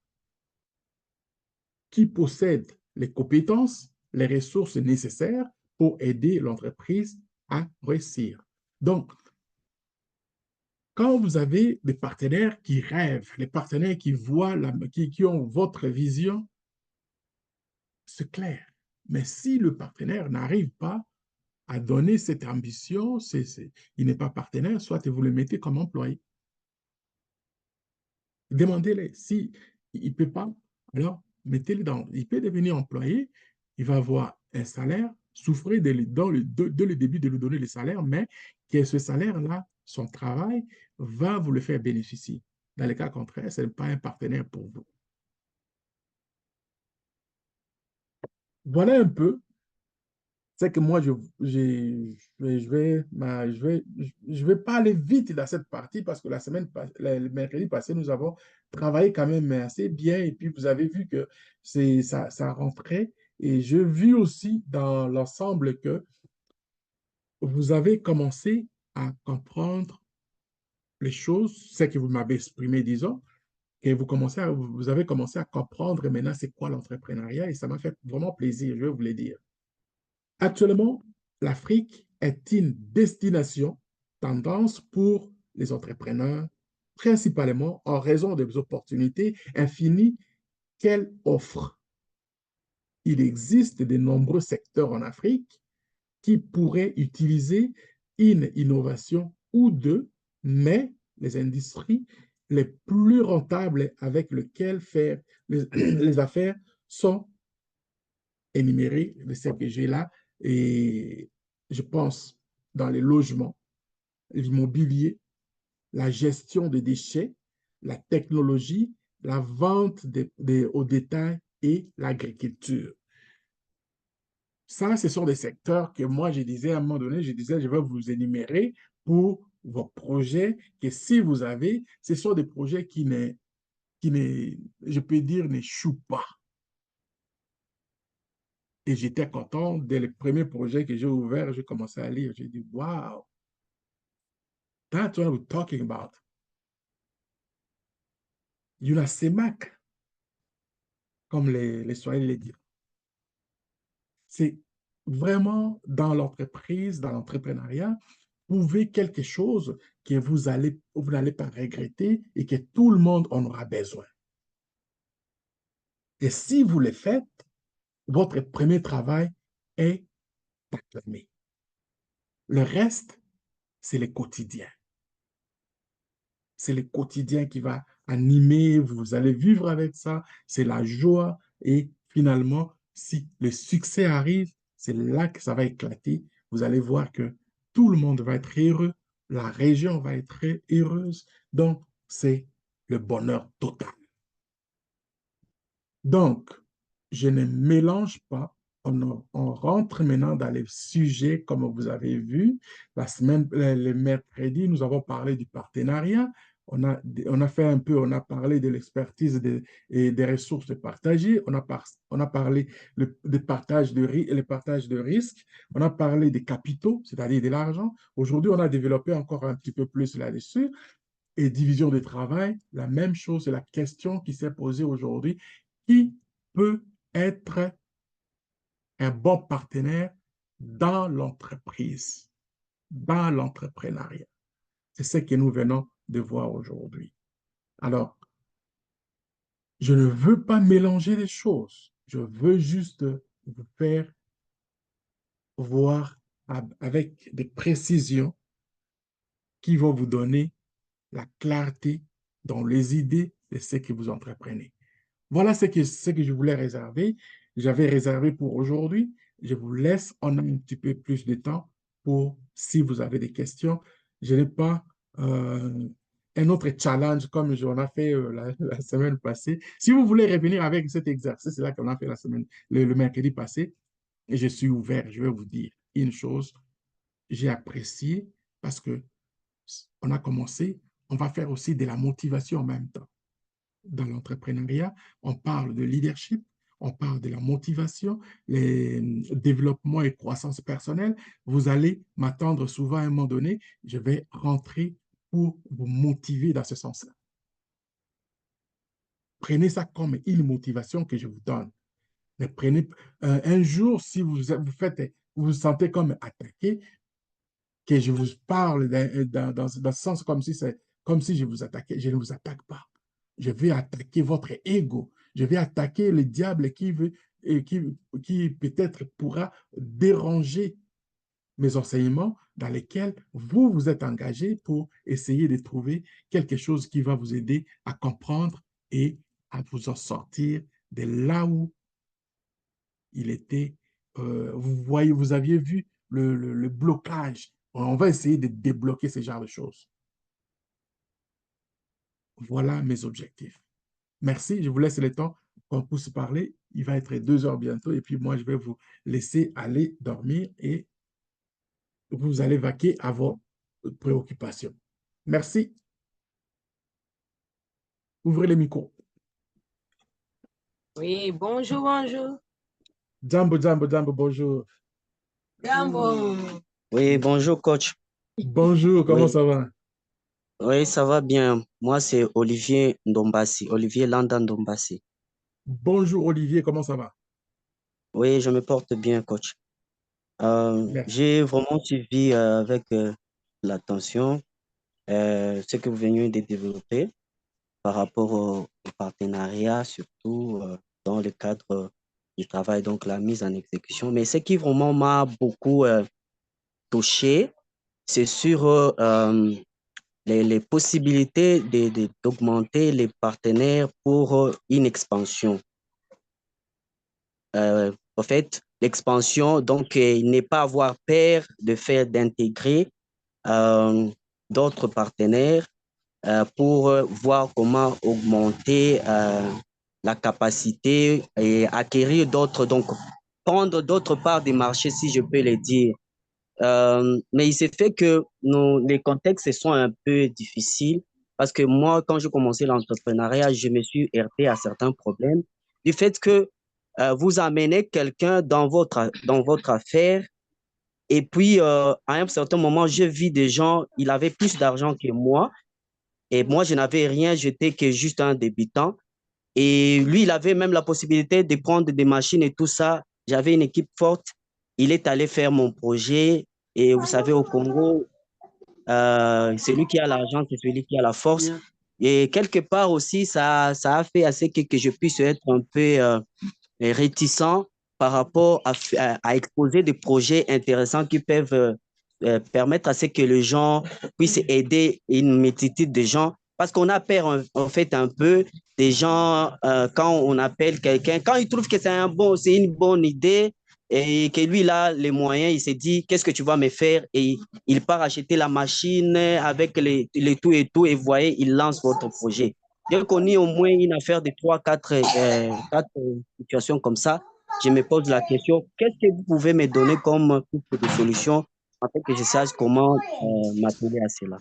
qui possède les compétences, les ressources nécessaires pour aider l'entreprise à réussir. Donc, quand vous avez des partenaires qui rêvent, les partenaires qui voient, qui ont votre vision, c'est clair. Mais si le partenaire n'arrive pas à donner cette ambition, il n'est pas partenaire, soit vous le mettez comme employé. Demandez-le. Si il ne peut pas, alors mettez-le dans. Il peut devenir employé, il va avoir un salaire, souffrez dès le début de lui donner le salaire, mais que ce salaire-là, son travail, va vous le faire bénéficier. Dans le cas contraire, ce n'est pas un partenaire pour vous. Voilà un peu. C'est que moi, je vais pas aller vite dans cette partie parce que le mercredi passé, nous avons travaillé quand même assez bien et puis vous avez vu que ça rentrait et je vis aussi dans l'ensemble que vous avez commencé à comprendre les choses, ce que vous m'avez exprimé, disons, et vous avez commencé à comprendre maintenant c'est quoi l'entrepreneuriat et ça m'a fait vraiment plaisir, je vais vous le dire. Actuellement, l'Afrique est une destination tendance pour les entrepreneurs, principalement en raison des opportunités infinies qu'elle offre. Il existe de nombreux secteurs en Afrique qui pourraient utiliser une innovation ou deux, mais les industries les plus rentables avec lesquelles faire les affaires sont énumérées de ces que j'ai là. Et je pense dans les logements, l'immobilier, la gestion des déchets, la technologie, la vente au détail et l'agriculture. Ça, ce sont des secteurs que moi, je disais à un moment donné, je disais, je vais vous énumérer pour vos projets, que si vous avez, ce sont des projets je peux dire, n'échouent pas. Et j'étais content, dès le premier projet que j'ai ouvert, j'ai commencé à lire, j'ai dit, wow, that's what we're talking about. UNACEMAC, comme les Swahili le disent. C'est vraiment dans l'entreprise, dans l'entrepreneuriat, trouver quelque chose que vous n'allez pas regretter et que tout le monde en aura besoin. Et si vous le faites, votre premier travail est acclamé. Le reste, c'est le quotidien. C'est le quotidien qui va animer, vous allez vivre avec ça, c'est la joie et finalement, si le succès arrive, c'est là que ça va éclater. Vous allez voir que tout le monde va être heureux, la région va être heureuse, donc c'est le bonheur total. Donc, je ne mélange pas. On rentre maintenant dans les sujets, comme vous avez vu. Le mercredi, nous avons parlé du partenariat. On a fait un peu, on a parlé de l'expertise et des ressources partagées. On a parlé de le partage de risques. On a parlé des capitaux, c'est-à-dire de l'argent. Aujourd'hui, on a développé encore un petit peu plus là-dessus. Et division de travail, la même chose, c'est la question qui s'est posée aujourd'hui. Qui peut être un bon partenaire dans l'entreprise, dans l'entrepreneuriat? C'est ce que nous venons de voir aujourd'hui. Alors, je ne veux pas mélanger les choses. Je veux juste vous faire voir avec des précisions qui vont vous donner la clarté dans les idées de ce que vous entreprenez. Voilà ce que je voulais réserver. J'avais réservé pour aujourd'hui. Je vous laisse, on a un petit peu plus de temps pour si vous avez des questions. Je n'ai pas un autre challenge comme j'en ai fait la semaine passée. Si vous voulez revenir avec cet exercice-là qu'on a fait le mercredi passé, et je suis ouvert, je vais vous dire une chose, j'ai apprécié parce que on a commencé, on va faire aussi de la motivation en même temps. Dans l'entrepreneuriat, on parle de leadership, on parle de la motivation, les développements et croissance personnelle. Vous allez m'attendre souvent à un moment donné, je vais rentrer pour vous motiver dans ce sens-là. Prenez ça comme une motivation que je vous donne. Mais prenez un jour, si vous vous sentez comme attaqué, que je vous parle dans ce sens comme si je vous attaquais. Je ne vous attaque pas. Je vais attaquer votre ego. Je vais attaquer le diable et qui peut-être pourra déranger mes enseignements dans lesquels vous vous êtes engagé pour essayer de trouver quelque chose qui va vous aider à comprendre et à vous en sortir de là où il était. Vous voyez, vous aviez vu le blocage. On va essayer de débloquer ce genre de choses. Voilà mes objectifs. Merci, je vous laisse le temps qu'on puisse parler. Il va être 2 heures bientôt et puis moi, je vais vous laisser aller dormir et vous allez vaquer à vos préoccupations. Merci. Ouvrez les micros.
Oui, bonjour, bonjour.
Jambo, jambo, jambo, bonjour.
Jambo.
Oui, bonjour coach.
Bonjour, comment
Oui,
ça va?
oui, ça va bien. Moi, c'est Olivier Ndombasi, Olivier Landa Ndombasi.
Bonjour Olivier, comment ça va?
Oui, je me porte bien, coach.
Merci.
J'ai vraiment suivi avec l'attention ce que vous venez de développer par rapport au partenariat, surtout dans le cadre du travail, donc la mise en exécution. Mais ce qui vraiment m'a beaucoup touché, c'est sur les possibilités d'augmenter les partenaires pour une expansion. En fait, l'expansion, donc, n'est pas avoir peur de faire d'intégrer euh, d'autres partenaires pour voir comment augmenter la capacité et acquérir d'autres, donc prendre d'autres parts des marchés, si je peux le dire. Mais il s'est fait que les contextes sont un peu difficiles parce que moi, quand j'ai commencé l'entrepreneuriat, je me suis heurté à certains problèmes du fait que vous amenez quelqu'un dans votre affaire et puis à un certain moment, je vis des gens, il avait plus d'argent que moi et moi, je n'avais rien, j'étais que juste un débutant. Et lui, il avait même la possibilité de prendre des machines et tout ça. J'avais une équipe forte. Il est allé faire mon projet. Et vous savez, au Congo, celui qui a l'argent, c'est celui qui a la force. Et quelque part aussi, ça a fait assez que je puisse être un peu réticent par rapport à exposer des projets intéressants qui peuvent permettre à ce que les gens puissent aider une multitude de gens. Parce qu'on a peur, en fait, un peu des gens, quand on appelle quelqu'un, quand ils trouvent que c'est une bonne idée et que lui, il a les moyens, il se dit, qu'est-ce que tu vas me faire? Et il part acheter la machine avec les tout et tout, et vous voyez, il lance votre projet. Dès qu'on ait au moins une affaire de 4 situations comme ça, je me pose la question, qu'est-ce que vous pouvez me donner comme type de solution afin que je sache comment m'atteler à cela?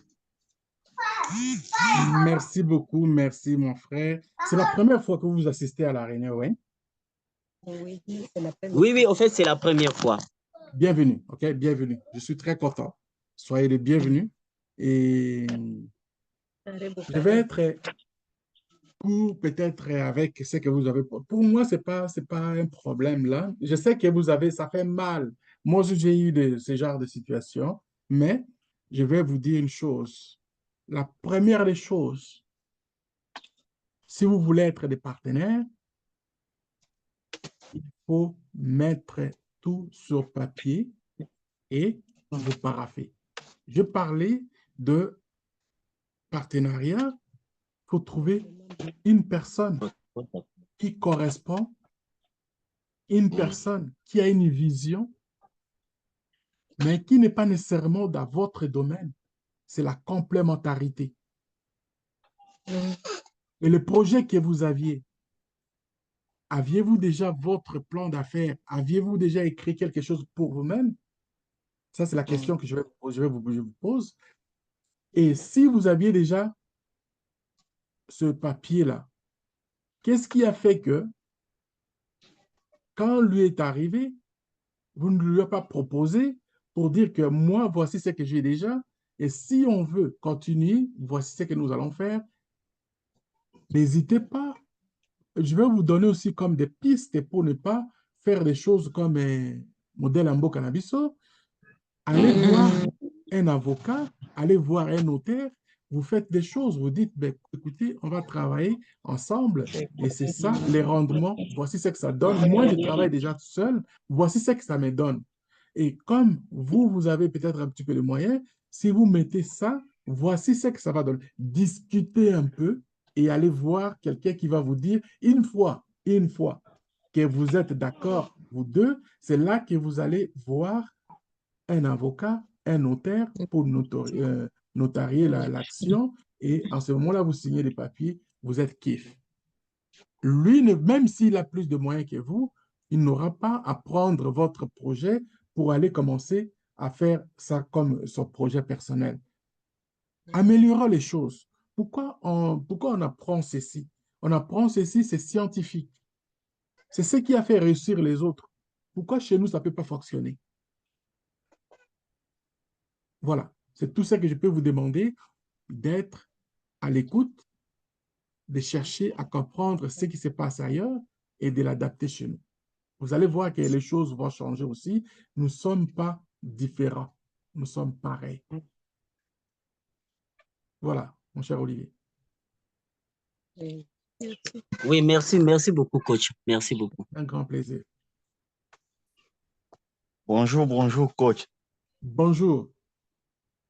Merci beaucoup, merci mon frère. C'est la première fois que vous assistez à la réunion, oui?
Oui, c'est la peine.
Oui, oui, en fait, c'est la première fois.
Bienvenue, ok? Bienvenue. Je suis très content. Soyez les bienvenus. Et je vais être pour peut-être avec ce que vous avez. Pour moi, c'est pas un problème là. Je sais que vous avez, ça fait mal. Moi aussi, j'ai eu ce genre de situation, mais je vais vous dire une chose. La première des choses, si vous voulez être des partenaires, il faut mettre tout sur papier et vous paraffer. Je parlais de partenariat. Il faut trouver une personne qui correspond, une personne qui a une vision, mais qui n'est pas nécessairement dans votre domaine. C'est la complémentarité. Et le projet que vous aviez-vous déjà votre plan d'affaires? Aviez-vous déjà écrit quelque chose pour vous-même? Ça, c'est la question que je vous pose. Et si vous aviez déjà ce papier-là, qu'est-ce qui a fait que, quand lui est arrivé, vous ne lui avez pas proposé pour dire que moi, voici ce que j'ai déjà, et si on veut continuer, voici ce que nous allons faire. N'hésitez pas. Je vais vous donner aussi comme des pistes pour ne pas faire des choses comme un modèle en Cannabiso. Allez voir un avocat, allez voir un notaire, vous faites des choses, vous dites, ben, écoutez, on va travailler ensemble et c'est ça les rendements, voici ce que ça donne. Moi, je travaille déjà tout seul, voici ce que ça me donne. Et comme vous, vous avez peut-être un petit peu de moyens, si vous mettez ça, voici ce que ça va donner. Discutez un peu et allez voir quelqu'un qui va vous dire une fois que vous êtes d'accord, vous deux, c'est là que vous allez voir un avocat, un notaire pour notarier l'action et en ce moment-là, vous signez les papiers, vous êtes kiff. Lui, même s'il a plus de moyens que vous, il n'aura pas à prendre votre projet pour aller commencer à faire ça comme son projet personnel. Améliorons les choses. Pourquoi on apprend ceci? On apprend ceci, c'est scientifique. C'est ce qui a fait réussir les autres. Pourquoi chez nous, ça ne peut pas fonctionner? Voilà, c'est tout ça que je peux vous demander, d'être à l'écoute, de chercher à comprendre ce qui se passe ailleurs et de l'adapter chez nous. Vous allez voir que les choses vont changer aussi. Nous ne sommes pas différents. Nous sommes pareils. Voilà, mon cher Olivier.
Oui. Merci.
Oui, merci beaucoup, coach. Merci beaucoup.
Un grand plaisir.
Bonjour, coach.
Bonjour.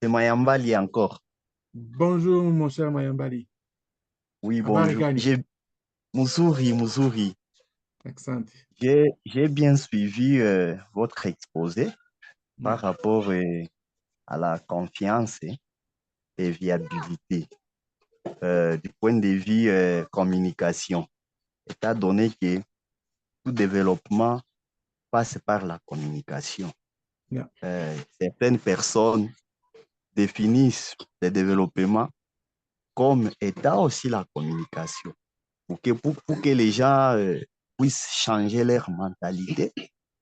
C'est Mayambali encore.
Bonjour, mon cher Mayambali.
Oui,
Habari
bonjour.
gani?
Muzuri.
Excellent.
J'ai bien suivi votre exposé par rapport à la confiance et viabilité du point de vue communication. Étant donné que tout développement passe par la communication.
Yeah.
Certaines personnes définissent le développement comme étant aussi la communication. Pour que les gens puissent changer leur mentalité,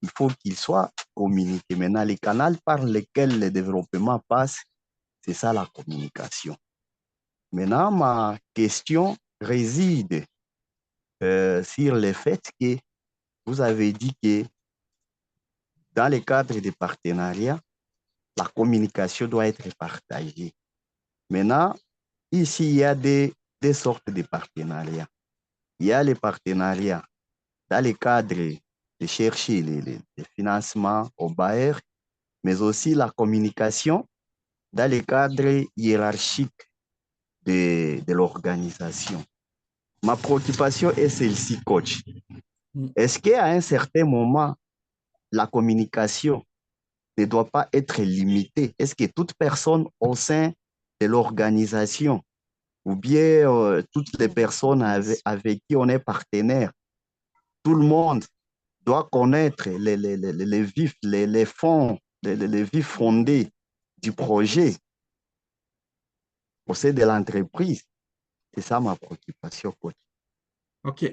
il faut qu'ils soient communiqués. Maintenant, les canaux par lesquels le développement passe, c'est ça la communication. Maintenant, ma question réside sur le fait que vous avez dit que dans le cadre des partenariats, la communication doit être partagée. Maintenant, ici, il y a des sortes de partenariats. Il y a les partenariats dans le cadre de chercher les financements aux bailleurs, mais aussi la communication dans le cadre hiérarchique de l'organisation. Ma préoccupation est celle-ci, coach. Est-ce qu'à un certain moment, la communication ne doit pas être limitée? Est-ce que toute personne au sein de l'organisation ou bien toutes les personnes avec qui on est partenaire, tout le monde doit connaître les fonds, les vifs fondés du projet au sein de l'entreprise? C'est ça ma préoccupation, coach.
OK.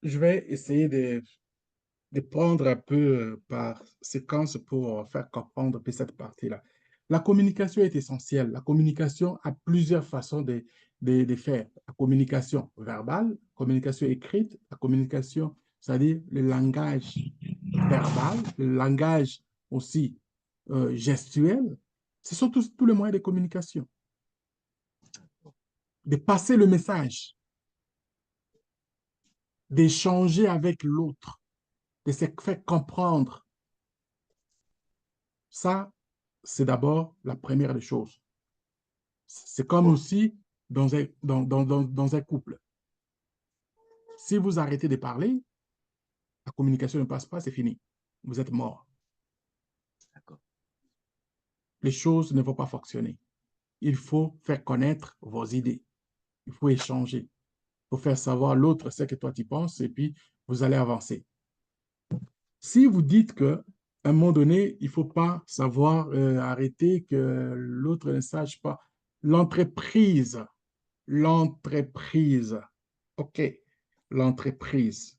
Je vais essayer de prendre un peu par séquence pour faire comprendre un peu cette partie-là. La communication est essentielle. La communication a plusieurs façons de faire. La communication verbale, la communication écrite, la communication, c'est-à-dire le langage verbal, le langage aussi gestuel. Ce sont tous les moyens de communication. De passer le message, d'échanger avec l'autre, de se faire comprendre. Ça, c'est d'abord la première des choses. C'est comme aussi dans un couple. Si vous arrêtez de parler, la communication ne passe pas, c'est fini. Vous êtes mort. Les choses ne vont pas fonctionner. Il faut faire connaître vos idées. Il faut échanger. Il faut faire savoir l'autre ce que toi tu penses et puis vous allez avancer. Si vous dites que à un moment donné, il ne faut pas savoir arrêter que l'autre ne sache pas. L'entreprise, l'entreprise, OK, l'entreprise.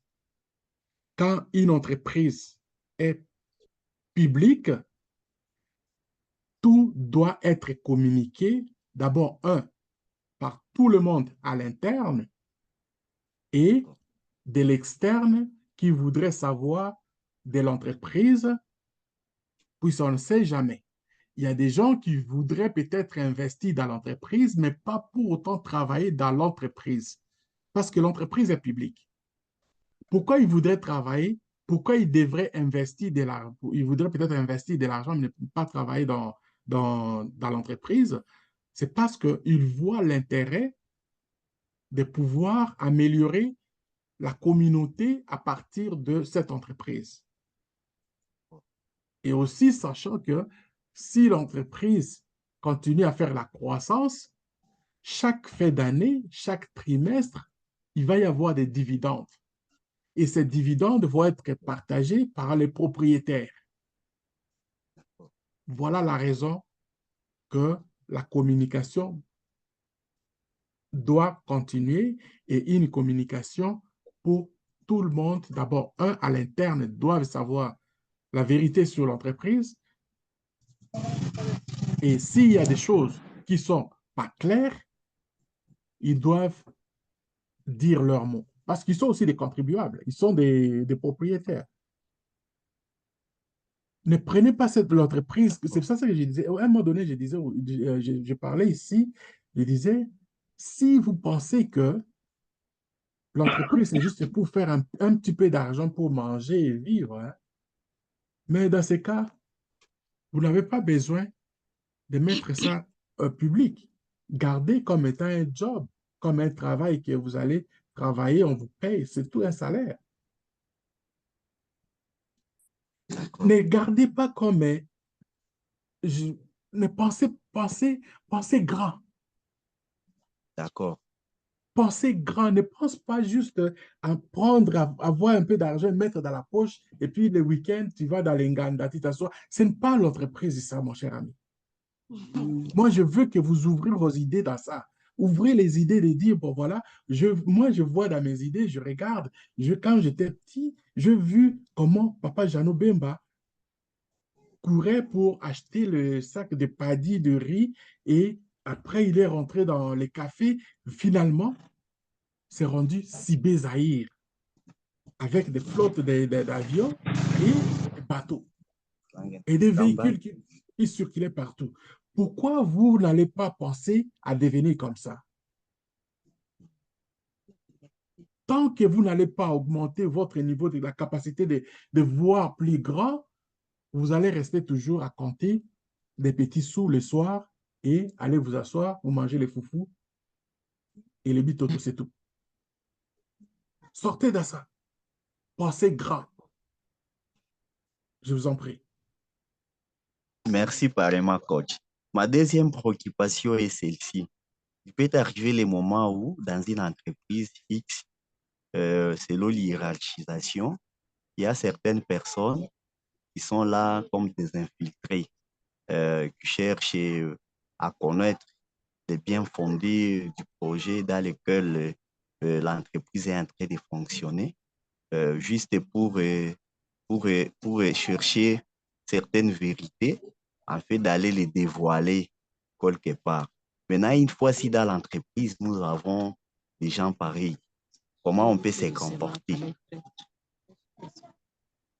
Quand une entreprise est publique, tout doit être communiqué, d'abord, par tout le monde à l'interne et de l'externe qui voudrait savoir de l'entreprise, puisqu'on ne sait jamais. Il y a des gens qui voudraient peut-être investir dans l'entreprise, mais pas pour autant travailler dans l'entreprise, parce que l'entreprise est publique. Pourquoi ils voudraient travailler? Pourquoi ils devraient investir de l'argent? Ils voudraient peut-être investir de l'argent, mais ne pas travailler dans l'entreprise. C'est parce qu'ils voient l'intérêt de pouvoir améliorer la communauté à partir de cette entreprise. Et aussi sachant que si l'entreprise continue à faire la croissance, chaque fin d'année, chaque trimestre, il va y avoir des dividendes. Et ces dividendes vont être partagés par les propriétaires. Voilà la raison que la communication doit continuer et une communication pour tout le monde. D'abord, à l'interne, doivent savoir la vérité sur l'entreprise. Et s'il y a des choses qui ne sont pas claires, ils doivent dire leur mot. Parce qu'ils sont aussi des contribuables, ils sont des propriétaires. Ne prenez pas l'entreprise, c'est ça que je disais. À un moment donné, je parlais ici, je disais, si vous pensez que l'entreprise, c'est juste pour faire un petit peu d'argent pour manger et vivre, hein, mais dans ces cas, vous n'avez pas besoin de mettre ça public. Gardez comme étant un job, comme un travail que vous allez travailler, on vous paye, c'est tout un salaire. Ne gardez pas comme ne pensez grand.
D'accord.
Pensez grand, ne pense pas juste à prendre, à avoir un peu d'argent, mettre dans la poche, et puis le week-end, tu vas dans l'Enganda, tu t'assois. Ce n'est pas l'entreprise, ça, mon cher ami. Moi, je veux que vous ouvriez vos idées dans ça. Ouvrez les idées de dire, bon voilà, moi, je vois dans mes idées, je regarde. Quand j'étais petit, j'ai vu comment Papa Jeannot Bemba courait pour acheter le sac de paddy de riz et après, il est rentré dans les cafés. Finalement, s'est rendu Sibé Zahir avec des flottes d'avions et des bateaux et des véhicules qui circulaient partout. Pourquoi vous n'allez pas penser à devenir comme ça? Tant que vous n'allez pas augmenter votre niveau de la capacité de voir plus grand, vous allez rester toujours à compter des petits sous le soir et aller vous asseoir, vous manger les foufous et les bitotos, c'est tout. Sortez de ça. Pensez grand. Je vous en prie.
Merci pareillement, coach. Ma deuxième préoccupation est celle-ci. Il peut arriver les moments où, dans une entreprise X, selon l'hierarchisation, il y a certaines personnes qui sont là comme des infiltrés, qui cherchent à connaître les bien fondés du projet dans lequel l'entreprise est en train de fonctionner, juste pour chercher certaines vérités, en fait, d'aller les dévoiler quelque part. Maintenant, une fois si dans l'entreprise, nous avons des gens pareils, comment on peut se comporter?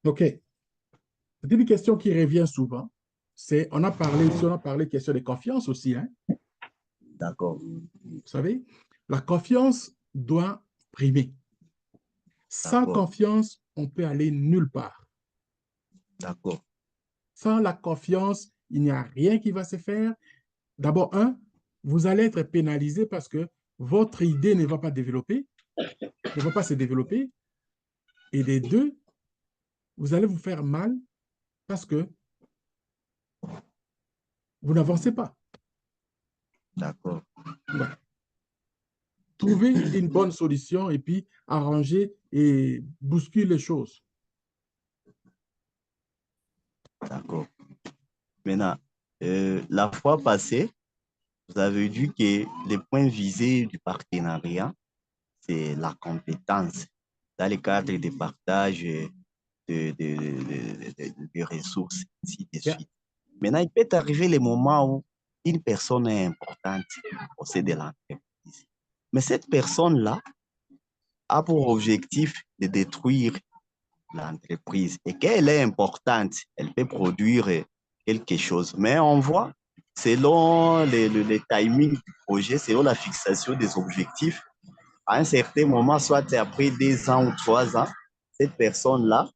OK. C'est une question qui revient souvent. On a parlé question de confiance aussi, hein?
D'accord.
Vous savez, la confiance doit primer. Sans
D'accord.
confiance, on peut aller nulle part.
D'accord.
Sans la confiance, il n'y a rien qui va se faire. D'abord, vous allez être pénalisé parce que votre idée ne va pas se développer. Et des deux, vous allez vous faire mal parce que vous n'avancez pas.
D'accord.
Ouais. Trouver une bonne solution et puis arranger et bousculer les choses.
D'accord. Maintenant, la fois passée, vous avez dit que les points visés du partenariat, c'est la compétence dans le cadre des partages de ressources, ainsi de
Yeah.
suite. Maintenant, il peut arriver les moments où une personne est importante au sein de l'entreprise. Mais cette personne-là a pour objectif de détruire l'entreprise et qu'elle est importante, elle peut produire quelque chose. Mais on voit, selon le timing du projet, selon la fixation des objectifs, à un certain moment, soit après 2 ans ou 3 ans, cette personne-là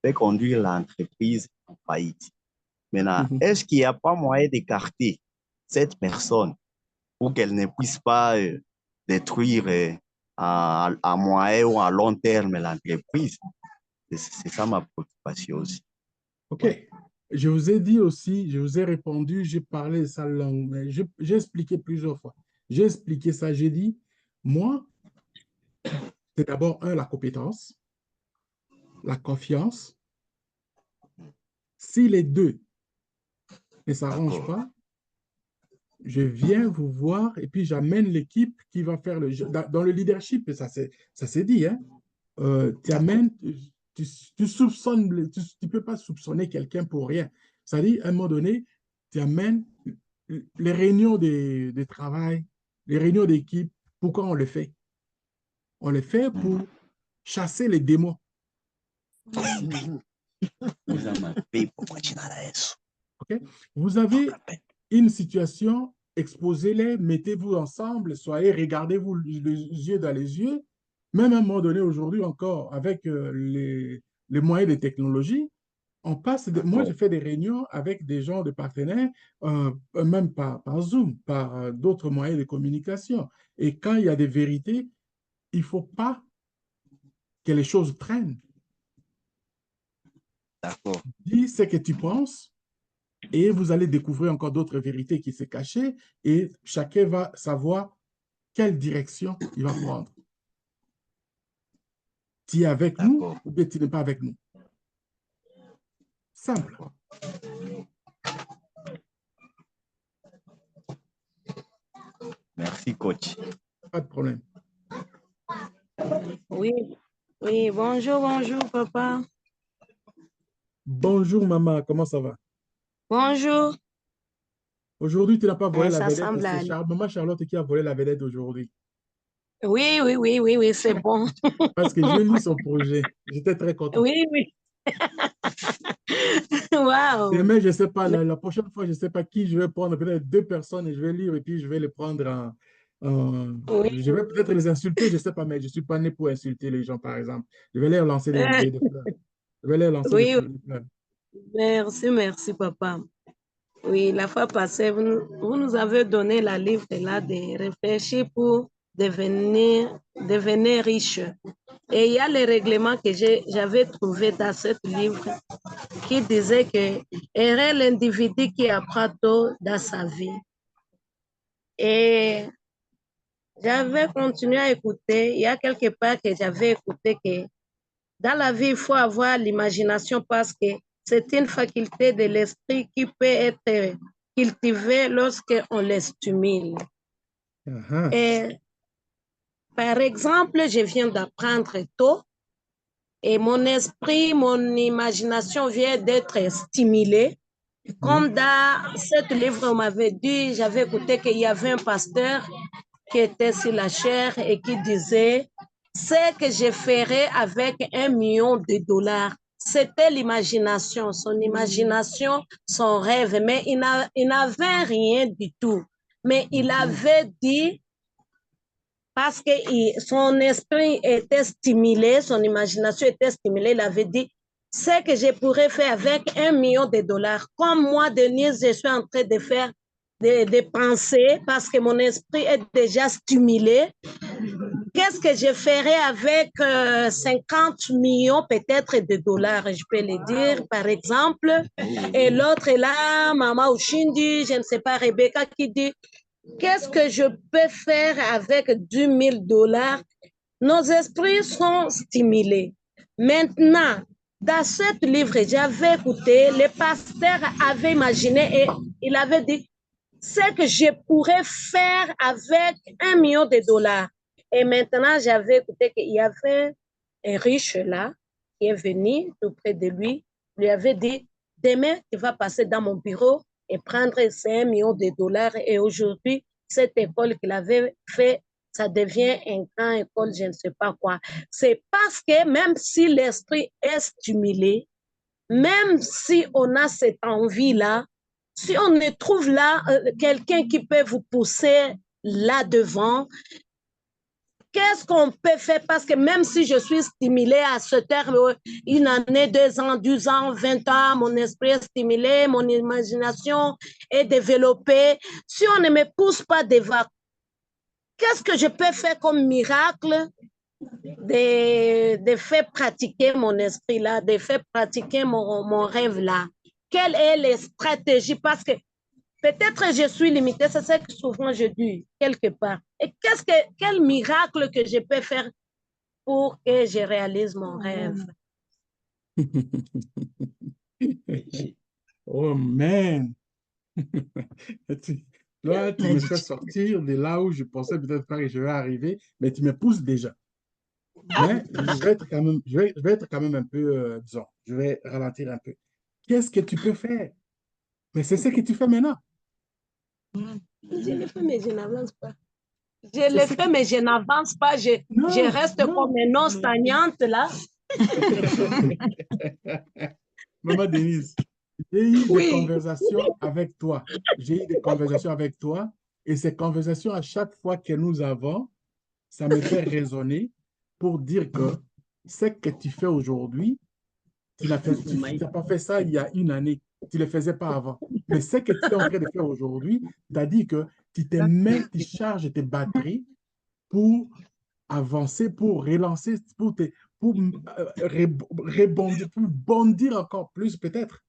peut conduire l'entreprise en faillite. Maintenant, est-ce qu'il n'y a pas moyen d'écarter cette personne pour qu'elle ne puisse pas détruire à moyen ou à long terme l'entreprise? C'est ça ma préoccupation aussi.
OK. Je vous ai dit aussi, je vous ai répondu, j'ai parlé de ça longue, mais j'ai expliqué plusieurs fois. J'ai expliqué ça, j'ai dit, moi, c'est d'abord, la compétence, la confiance. Si les deux ne s'arrangent
D'accord.
pas, je viens vous voir et puis j'amène l'équipe qui va faire le jeu. Dans le leadership, ça s'est dit, hein? Tu amènes, tu soupçonnes, tu ne peux pas soupçonner quelqu'un pour rien. C'est-à-dire, à un moment donné, tu amènes les réunions de travail, les réunions d'équipe. Pourquoi on le fait? On le fait pour chasser les démons. Okay? Vous avez une situation, exposez-les, mettez-vous ensemble, soyez, regardez-vous les yeux dans les yeux. Même à un moment donné, aujourd'hui encore, avec les moyens de technologie, on passe moi, je fais des réunions avec des gens, de partenaires, même par Zoom, par d'autres moyens de communication. Et quand il y a des vérités, il ne faut pas que les choses traînent.
D'accord.
Dis ce que tu penses et vous allez découvrir encore d'autres vérités qui se cachent et chacun va savoir quelle direction il va prendre. Tu es avec nous ou bien tu n'es pas avec nous. Simple.
Merci, coach.
Pas de problème.
Oui, oui, bonjour, bonjour, papa.
Bonjour, maman, comment ça va?
Bonjour.
Aujourd'hui, tu n'as pas volé la
Ça
vedette,
semble
c'est
aller.
Maman Charlotte qui a volé la vedette aujourd'hui.
Oui, oui, oui, oui, oui, c'est bon.
Parce que j'ai lu son projet. J'étais très content.
Oui, oui. Waouh.
Demain, je ne sais pas, la prochaine fois, je ne sais pas qui je vais prendre, peut-être 2 personnes et je vais lire et puis je vais les prendre
Oui.
je vais peut-être les insulter, je ne sais pas, mais je ne suis pas né pour insulter les gens, par exemple. Je vais leur lancer des fleurs. Je vais leur lancer
Oui,
des fleurs.
merci, merci, papa. Oui, la fois passée, vous nous avez donné la livre là de réfléchir pour devenir riche. Et il y a les règlements que j'avais trouvés dans ce livre qui disait que est l'individu qui apprend tôt dans sa vie. Et j'avais continué à écouter. Il y a quelque part que j'avais écouté que dans la vie, il faut avoir l'imagination parce que c'est une faculté de l'esprit qui peut être cultivée lorsqu'on les stimule. Et, par exemple, je viens d'apprendre tôt et mon esprit, mon imagination vient d'être stimulée. Comme dans ce livre, on m'avait dit, j'avais écouté qu'il y avait un pasteur qui était sur la chair et qui disait ce que je ferais avec $1 million. C'était l'imagination, son imagination, son rêve, mais il n'avait rien du tout. Mais il avait dit, parce que son esprit était stimulé, son imagination était stimulée, il avait dit, ce que je pourrais faire avec $1 million, comme moi, Denise, je suis en train de faire des pensées parce que mon esprit est déjà stimulé. Qu'est-ce que je ferais avec 50 millions peut-être de dollars, je peux le dire, par exemple. Et l'autre est là, Maman Ushindi, je ne sais pas, Rebecca qui dit, qu'est-ce que je peux faire avec 10 000 $? Nos esprits sont stimulés. Maintenant, dans ce livre, j'avais écouté, le pasteur avait imaginé et il avait dit, ce que je pourrais faire avec 1 million de dollars. Et maintenant, j'avais écouté qu'il y avait un riche là qui est venu auprès de lui, lui avait dit, demain, tu vas passer dans mon bureau et prendre ces 1 million de dollars. Et aujourd'hui, cette école qu'il avait fait, ça devient une grande école, je ne sais pas quoi. C'est parce que même si l'esprit est stimulé, même si on a cette envie-là, si on ne trouve là quelqu'un qui peut vous pousser là devant, qu'est-ce qu'on peut faire? Parce que même si je suis stimulée à ce terme, une année, 2 ans, 12 ans, 20 ans, mon esprit est stimulé, mon imagination est développée. Si on ne me pousse pas devant, qu'est-ce que je peux faire comme miracle de faire pratiquer mon esprit là, de faire pratiquer mon rêve là? Quelle est les stratégies? Parce que peut-être je suis limitée, c'est ce que souvent je dis quelque part. Et quel miracle que je peux faire pour que je réalise mon rêve?
Oh man! Toi, tu me fais sortir de là où je pensais peut-être pas que je vais arriver, mais tu me pousses déjà. Mais je vais être quand même, je vais être quand même un peu, disons, je vais ralentir un peu. Qu'est-ce que tu peux faire? Mais c'est ce que tu fais maintenant.
Je le fais, mais je n'avance pas. Je
C'est
le
ce
fais,
que...
mais je n'avance pas. Je
Non,
reste
non.
comme une non stagnante là.
Maman Denise, j'ai eu des
Oui.
conversations avec toi. J'ai eu des conversations avec toi et ces conversations, à chaque fois que nous avons, ça me fait raisonner pour dire que ce que tu fais aujourd'hui, tu n'as pas fait ça il y a une année. Tu ne le faisais pas avant. Mais ce que tu es en train de faire aujourd'hui, tu as dit que tu te mets, tu charges tes batteries pour avancer, pour relancer, pour rebondir, pour bondir encore plus peut-être.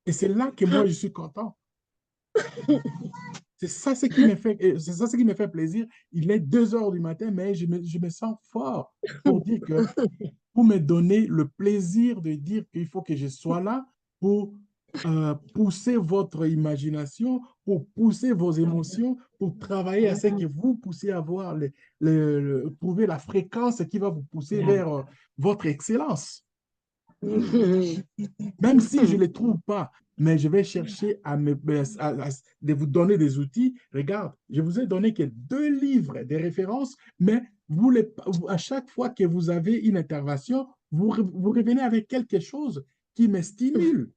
Et c'est là que moi, je suis content. C'est ça ce qui me fait, c'est ça ce qui me fait plaisir. Il est 2 heures du matin, mais je me sens fort pour dire que, pour me donner le plaisir de dire qu'il faut que je sois là pour pousser votre imagination, pour pousser vos émotions, pour travailler à ce que vous poussez à voir, trouver la fréquence qui va vous pousser vers votre excellence. Même si je ne les trouve pas, mais je vais chercher de vous donner des outils. Regarde, je vous ai donné que 2 livres de références, mais à chaque fois que vous avez une intervention, vous revenez avec quelque chose qui me stimule.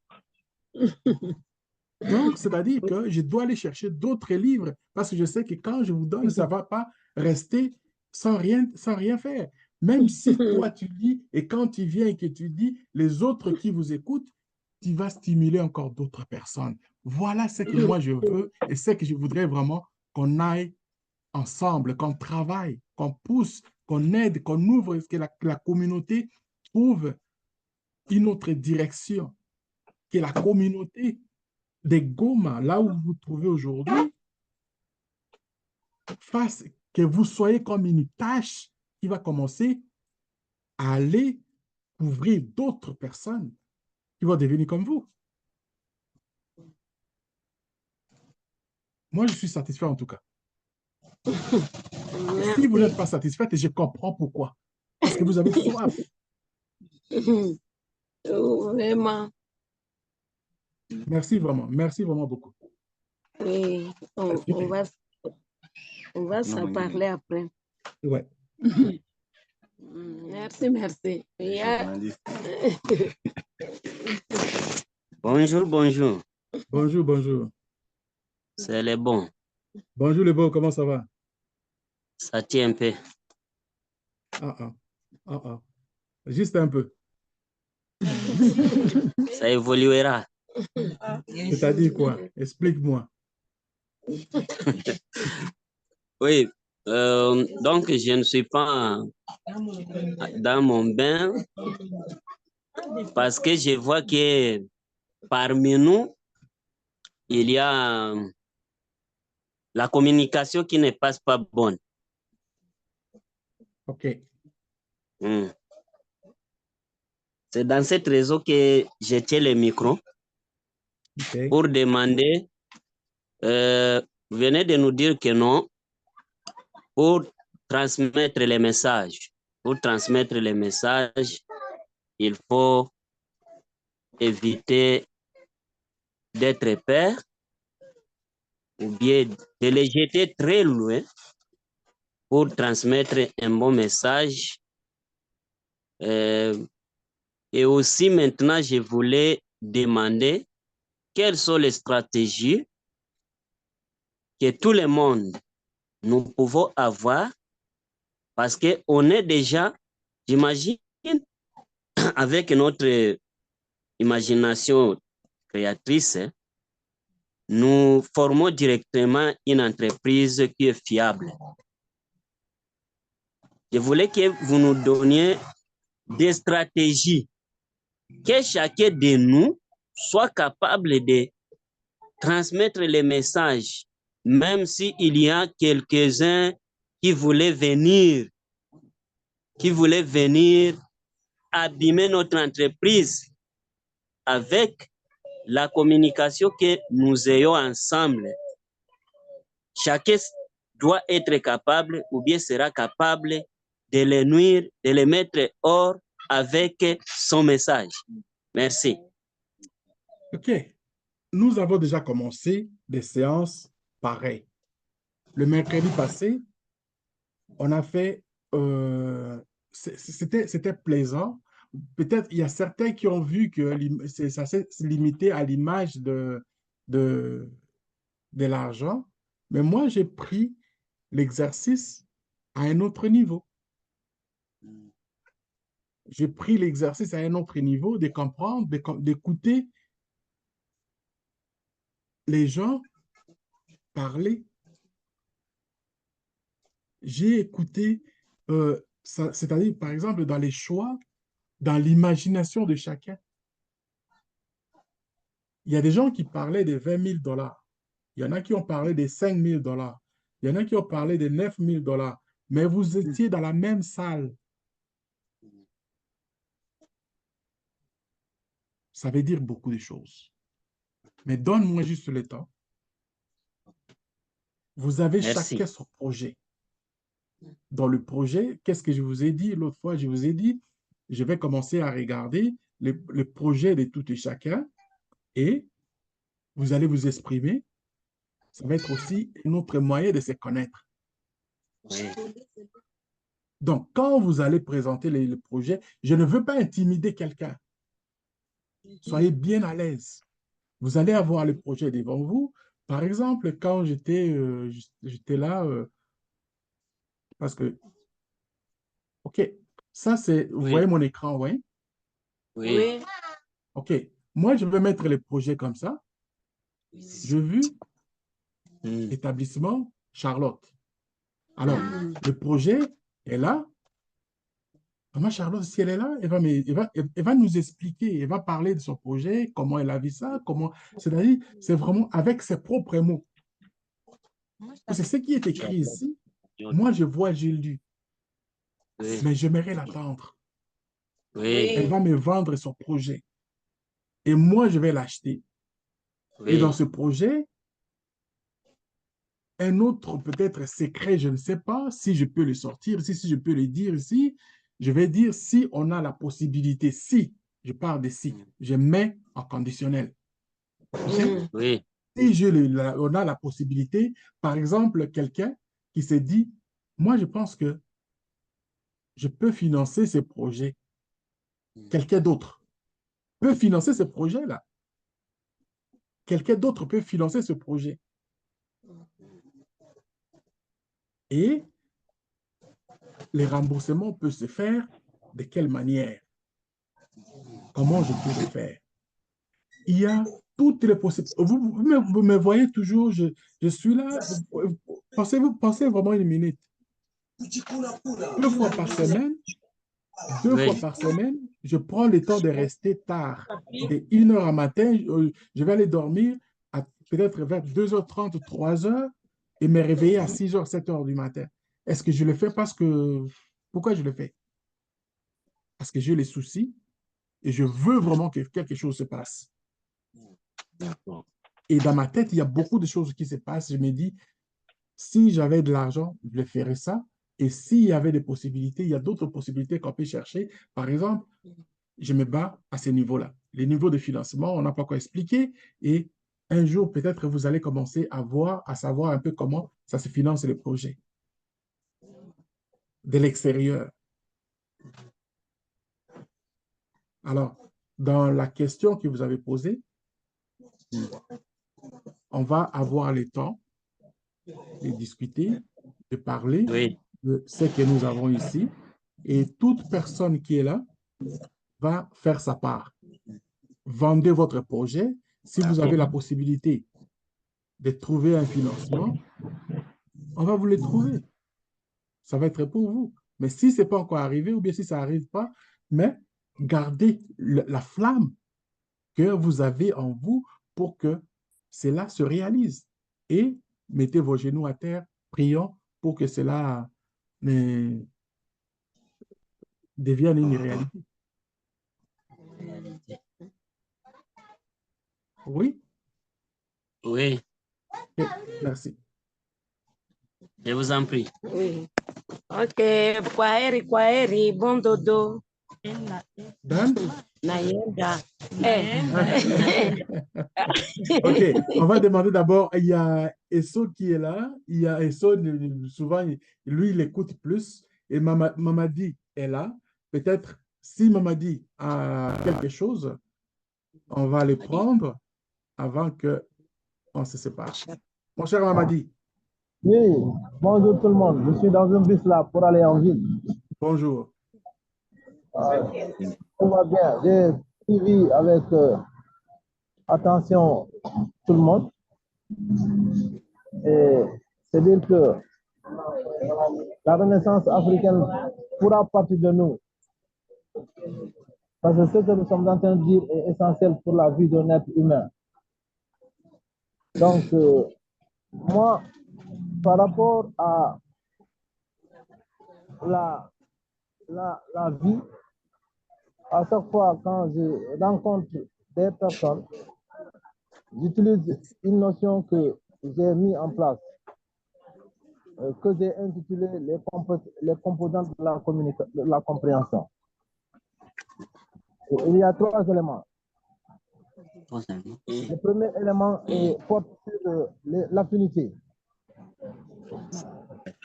Donc, c'est-à-dire que je dois aller chercher d'autres livres parce que je sais que quand je vous donne, ça ne va pas rester sans rien faire. Même si toi, tu lis et quand tu viens et que tu dis, les autres qui vous écoutent, tu vas stimuler encore d'autres personnes. Voilà ce que moi je veux et ce que je voudrais vraiment qu'on aille ensemble, qu'on travaille, qu'on pousse, qu'on aide, qu'on ouvre, que la communauté trouve une autre direction, que la communauté des Goma, là où vous vous trouvez aujourd'hui, fasse que vous soyez comme une tâche qui va commencer à aller couvrir d'autres personnes qui vont devenir comme vous. Moi, je suis satisfait en tout cas. Et si vous n'êtes pas satisfaite, je comprends pourquoi. Parce que vous avez soif.
Vraiment.
Merci vraiment. Merci vraiment beaucoup.
Oui, on va s'en parler après.
Ouais.
Merci, merci.
Bonjour, bonjour.
Bonjour, bonjour.
C'est les bons.
Bonjour les beaux, comment ça va?
Ça tient un peu.
Ah, ah. Ah, ah. Juste un peu.
Ça évoluera.
C'est-à-dire quoi? Explique-moi.
Oui, donc je ne suis pas dans mon bain parce que je vois que parmi nous, il y a la communication qui ne passe pas bonne.
OK.
C'est dans cette raison que je tiens le micro
OK.
pour demander, vous venez de nous dire que non, pour transmettre les messages. Pour transmettre les messages, il faut éviter d'être peur ou bien de les jeter très loin pour transmettre un bon message. Et aussi maintenant, je voulais demander quelles sont les stratégies que tout le monde nous pouvons avoir parce qu'on est déjà, j'imagine, avec notre imagination créatrice, nous formons directement une entreprise qui est fiable. Je voulais que vous nous donniez des stratégies que chacun de nous soit capable de transmettre les messages, même s'il y a quelques-uns qui voulaient venir abîmer notre entreprise avec la communication que nous ayons ensemble. Chacun doit être capable ou bien sera capable de les nuire, de les mettre hors avec son message. Merci.
OK. Nous avons déjà commencé des séances pareilles. Le mercredi passé, on a fait, c'était plaisant. Peut-être il y a certains qui ont vu que ça s'est limité à l'image de, de l'argent, mais moi, j'ai pris l'exercice à un autre niveau. J'ai pris l'exercice à un autre niveau de comprendre, d'écouter les gens parler. J'ai écouté, c'est-à-dire, par exemple, dans les choix, dans l'imagination de chacun. Il y a des gens qui parlaient de 20 000 dollars. Il y en a qui ont parlé de 5 000 dollars. Il y en a qui ont parlé de 9 000 dollars. Mais vous étiez dans la même salle. Ça veut dire beaucoup de choses. Mais donne-moi juste le temps. Vous avez
Merci.
chacun son projet. Dans le projet, qu'est-ce que je vous ai dit l'autre fois? Je vous ai dit, je vais commencer à regarder le projet de tout et chacun et vous allez vous exprimer. Ça va être aussi un autre moyen de se connaître.
Oui.
Donc, quand vous allez présenter le projet, je ne veux pas intimider quelqu'un. Soyez bien à l'aise. Vous allez avoir le projet devant vous. Par exemple, quand j'étais là, parce que, OK, ça c'est, vous
Oui.
voyez mon écran, oui?
Oui.
OK, moi je vais mettre le projet comme ça. Je vu établissement Charlotte. Alors, le projet est là. Maman Charlotte, si elle est là, elle va nous expliquer, elle va parler de son projet, comment elle a vu ça, comment. C'est-à-dire, c'est vraiment avec ses propres mots. Parce que ce qui est écrit ici, moi je vois, j'ai lu,
Oui.
mais j'aimerais l'attendre.
Oui.
Elle va me vendre son projet. Et moi, je vais l'acheter. Et dans
Oui.
ce projet, un autre peut-être secret, je ne sais pas si je peux le sortir, si je peux le dire ici, je vais dire si on a la possibilité, si, je parle de si, je mets en conditionnel. OK?
Oui.
Si on a la possibilité, par exemple, quelqu'un qui s'est dit, moi je pense que je peux financer ce projet. Quelqu'un d'autre peut financer ce projet-là. Quelqu'un d'autre peut financer ce projet. Et les remboursements peuvent se faire de quelle manière? Comment je peux le faire? Il y a toutes les possibilités. Vous me voyez toujours, je suis là. Pensez vraiment une minute. Deux fois par semaine,
Oui.
je prends le temps de rester tard. De 1 heure à matin, je vais aller dormir à peut-être vers 2h30, 3h et me réveiller à 6h, 7h du matin. Est-ce que je le fais parce que... Pourquoi je le fais? Parce que j'ai les soucis, et je veux vraiment que quelque chose se passe.
D'accord.
Et dans ma tête, il y a beaucoup de choses qui se passent. Je me dis, si j'avais de l'argent, je ferais ça. Et s'il y avait des possibilités, il y a d'autres possibilités qu'on peut chercher. Par exemple, je me bats à ce niveau-là. Les niveaux de financement, on n'a pas quoi expliquer. Et un jour, peut-être, vous allez commencer à voir, à savoir un peu comment ça se finance les projets de l'extérieur. Alors, dans la question que vous avez posée, on va avoir le temps de discuter, de parler
Oui,
de ce que nous avons ici. Et toute personne qui est là va faire sa part. Vendez votre projet. Si vous avez la possibilité de trouver un financement, on va vous le trouver. Ça va être pour vous. Mais si ce n'est pas encore arrivé, ou bien si ça n'arrive pas, mais gardez la flamme que vous avez en vous pour que cela se réalise. Et mettez vos genoux à terre, prions pour que cela devienne une réalité. Oui?
oui,
Ok, merci.
je vous en prie.
Oui. Ok, kwaheri, bon dodo.
Dan?
Naenda.
OK, on va demander d'abord, il y a Esso qui est là. Il y a Esso, souvent, lui, il écoute plus. Et Mamadi est là. Peut-être, si Mamadi a quelque chose, on va les prendre avant qu'on se sépare. Mon cher Mamadi,
Oui, bonjour tout le monde. Je suis dans un bus là pour aller en ville.
bonjour.
Tout va bien. J'ai suivi avec attention tout le monde. Et c'est dire que la Renaissance africaine pourra partir de nous. Parce que ce que nous sommes en train de dire est essentiel pour la vie d'un être humain. Donc, moi, par rapport à la vie, à chaque fois quand je rencontre des personnes, j'utilise une notion que j'ai mis en place, que j'ai intitulé les composantes de la compréhension. Et il y a 3 éléments. Le premier élément porte sur l'affinité.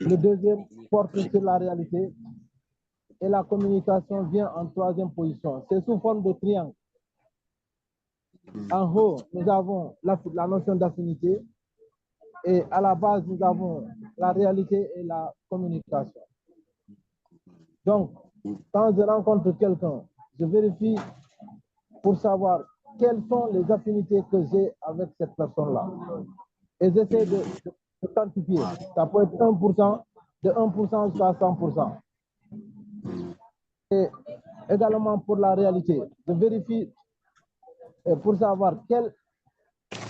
Le deuxième porte sur la réalité. Et la communication vient en 3e position. C'est sous forme de triangle. En haut, nous avons la notion d'affinité. Et à la base, nous avons la réalité et la communication. Donc, quand je rencontre quelqu'un, je vérifie pour savoir quelles sont les affinités que j'ai avec cette personne-là. Et j'essaie de quantifier. Ça peut être 1%, de 1% jusqu'à 100%. Et également pour la réalité, je vérifie pour savoir quelle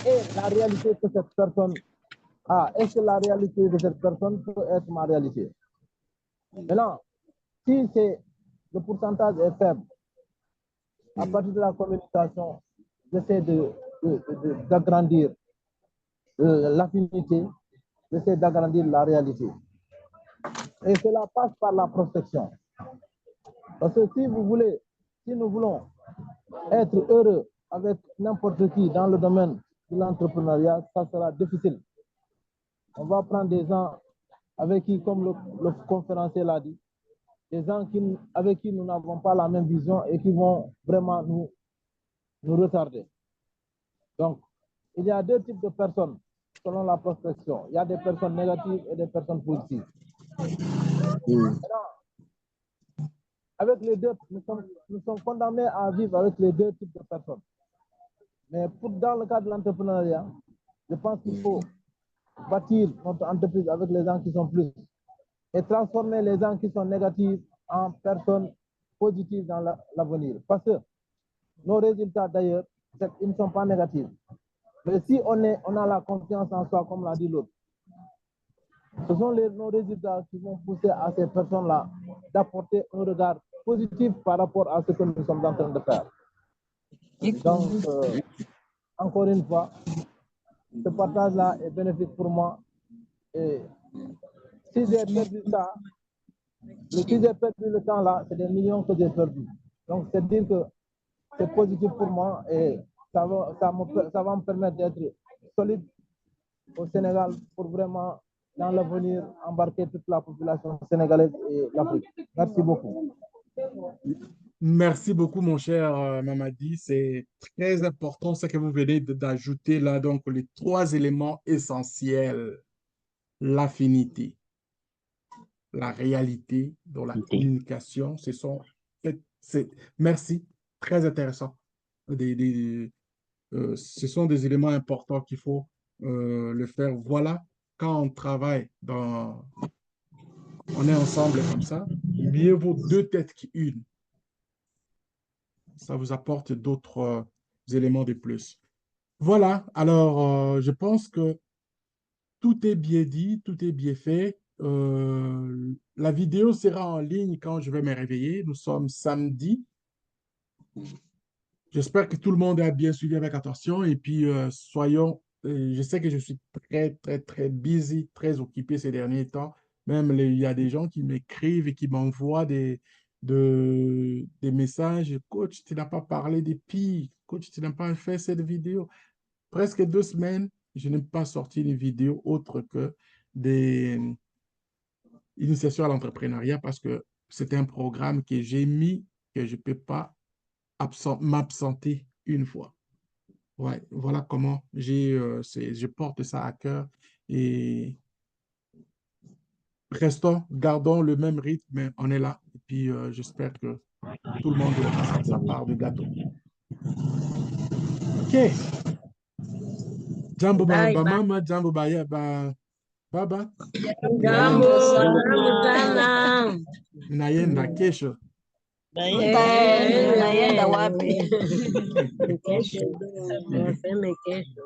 est la réalité que cette personne a. Est-ce que la réalité de cette personne peut être ma réalité? Maintenant, si le pourcentage est faible, à partir de la communication, j'essaie d'agrandir l'affinité, j'essaie d'agrandir la réalité. Et cela passe par la prospection. Parce que si nous voulons être heureux avec n'importe qui dans le domaine de l'entrepreneuriat, ça sera difficile. On va prendre des gens avec qui, comme le conférencier l'a dit, des gens avec qui nous n'avons pas la même vision et qui vont vraiment nous retarder. Donc, il y a 2 types de personnes selon la prospection. Il y a des personnes négatives et des personnes positives. Avec les deux, nous sommes condamnés à vivre avec les 2 types de personnes. Mais dans le cas de l'entrepreneuriat, je pense qu'il faut bâtir notre entreprise avec les gens qui sont plus et transformer les gens qui sont négatifs en personnes positives dans l'avenir. Parce que nos résultats d'ailleurs, ils ne sont pas négatifs. Mais si on a la confiance en soi, comme l'a dit l'autre, ce sont nos résultats qui vont pousser à ces personnes-là d'apporter un regard positif par rapport à ce que nous sommes en train de faire. Donc, encore une fois, ce partage-là est bénéfique pour moi. Et si j'ai perdu ça, si j'ai perdu le temps là, c'est des millions que j'ai perdu. Donc, c'est dire que c'est positif pour moi et ça va me permettre d'être solide au Sénégal pour vraiment, dans l'avenir, embarquer toute la population sénégalaise et l'Afrique. Merci beaucoup.
Merci beaucoup, mon cher Mamadi. C'est très important ce que vous venez d'ajouter là. Donc, les 3 éléments essentiels: l'affinité, la réalité, dans la communication. Merci, très intéressant. Ce sont des éléments importants qu'il faut le faire. Voilà, quand on travaille on est ensemble comme ça, mieux vaut 2 têtes qu'une. Ça vous apporte d'autres éléments de plus. Voilà, alors je pense que tout est bien dit, tout est bien fait. La vidéo sera en ligne quand je vais me réveiller. Nous sommes samedi. J'espère que tout le monde a bien suivi avec attention et puis je sais que je suis très, très, très busy, très occupé ces derniers temps. Même il y a des gens qui m'écrivent et qui m'envoient des messages. Coach, tu n'as pas parlé des pires. Coach, tu n'as pas fait cette vidéo. Presque 2 semaines, je n'ai pas sorti une vidéo autre que des initiations à l'entrepreneuriat parce que c'est un programme que j'ai mis que je ne peux pas m'absenter une fois. Ouais, voilà comment je porte ça à cœur et gardons le même rythme, mais on est là. Et puis, j'espère que tout le monde aura sa part de gâteau. OK. Jambo
Bye, bye.
mama, jambo baya, baba.
Jambo, jambo sana.
Naenda kesho.
Naenda wapi? Kesho. Naseme kesho.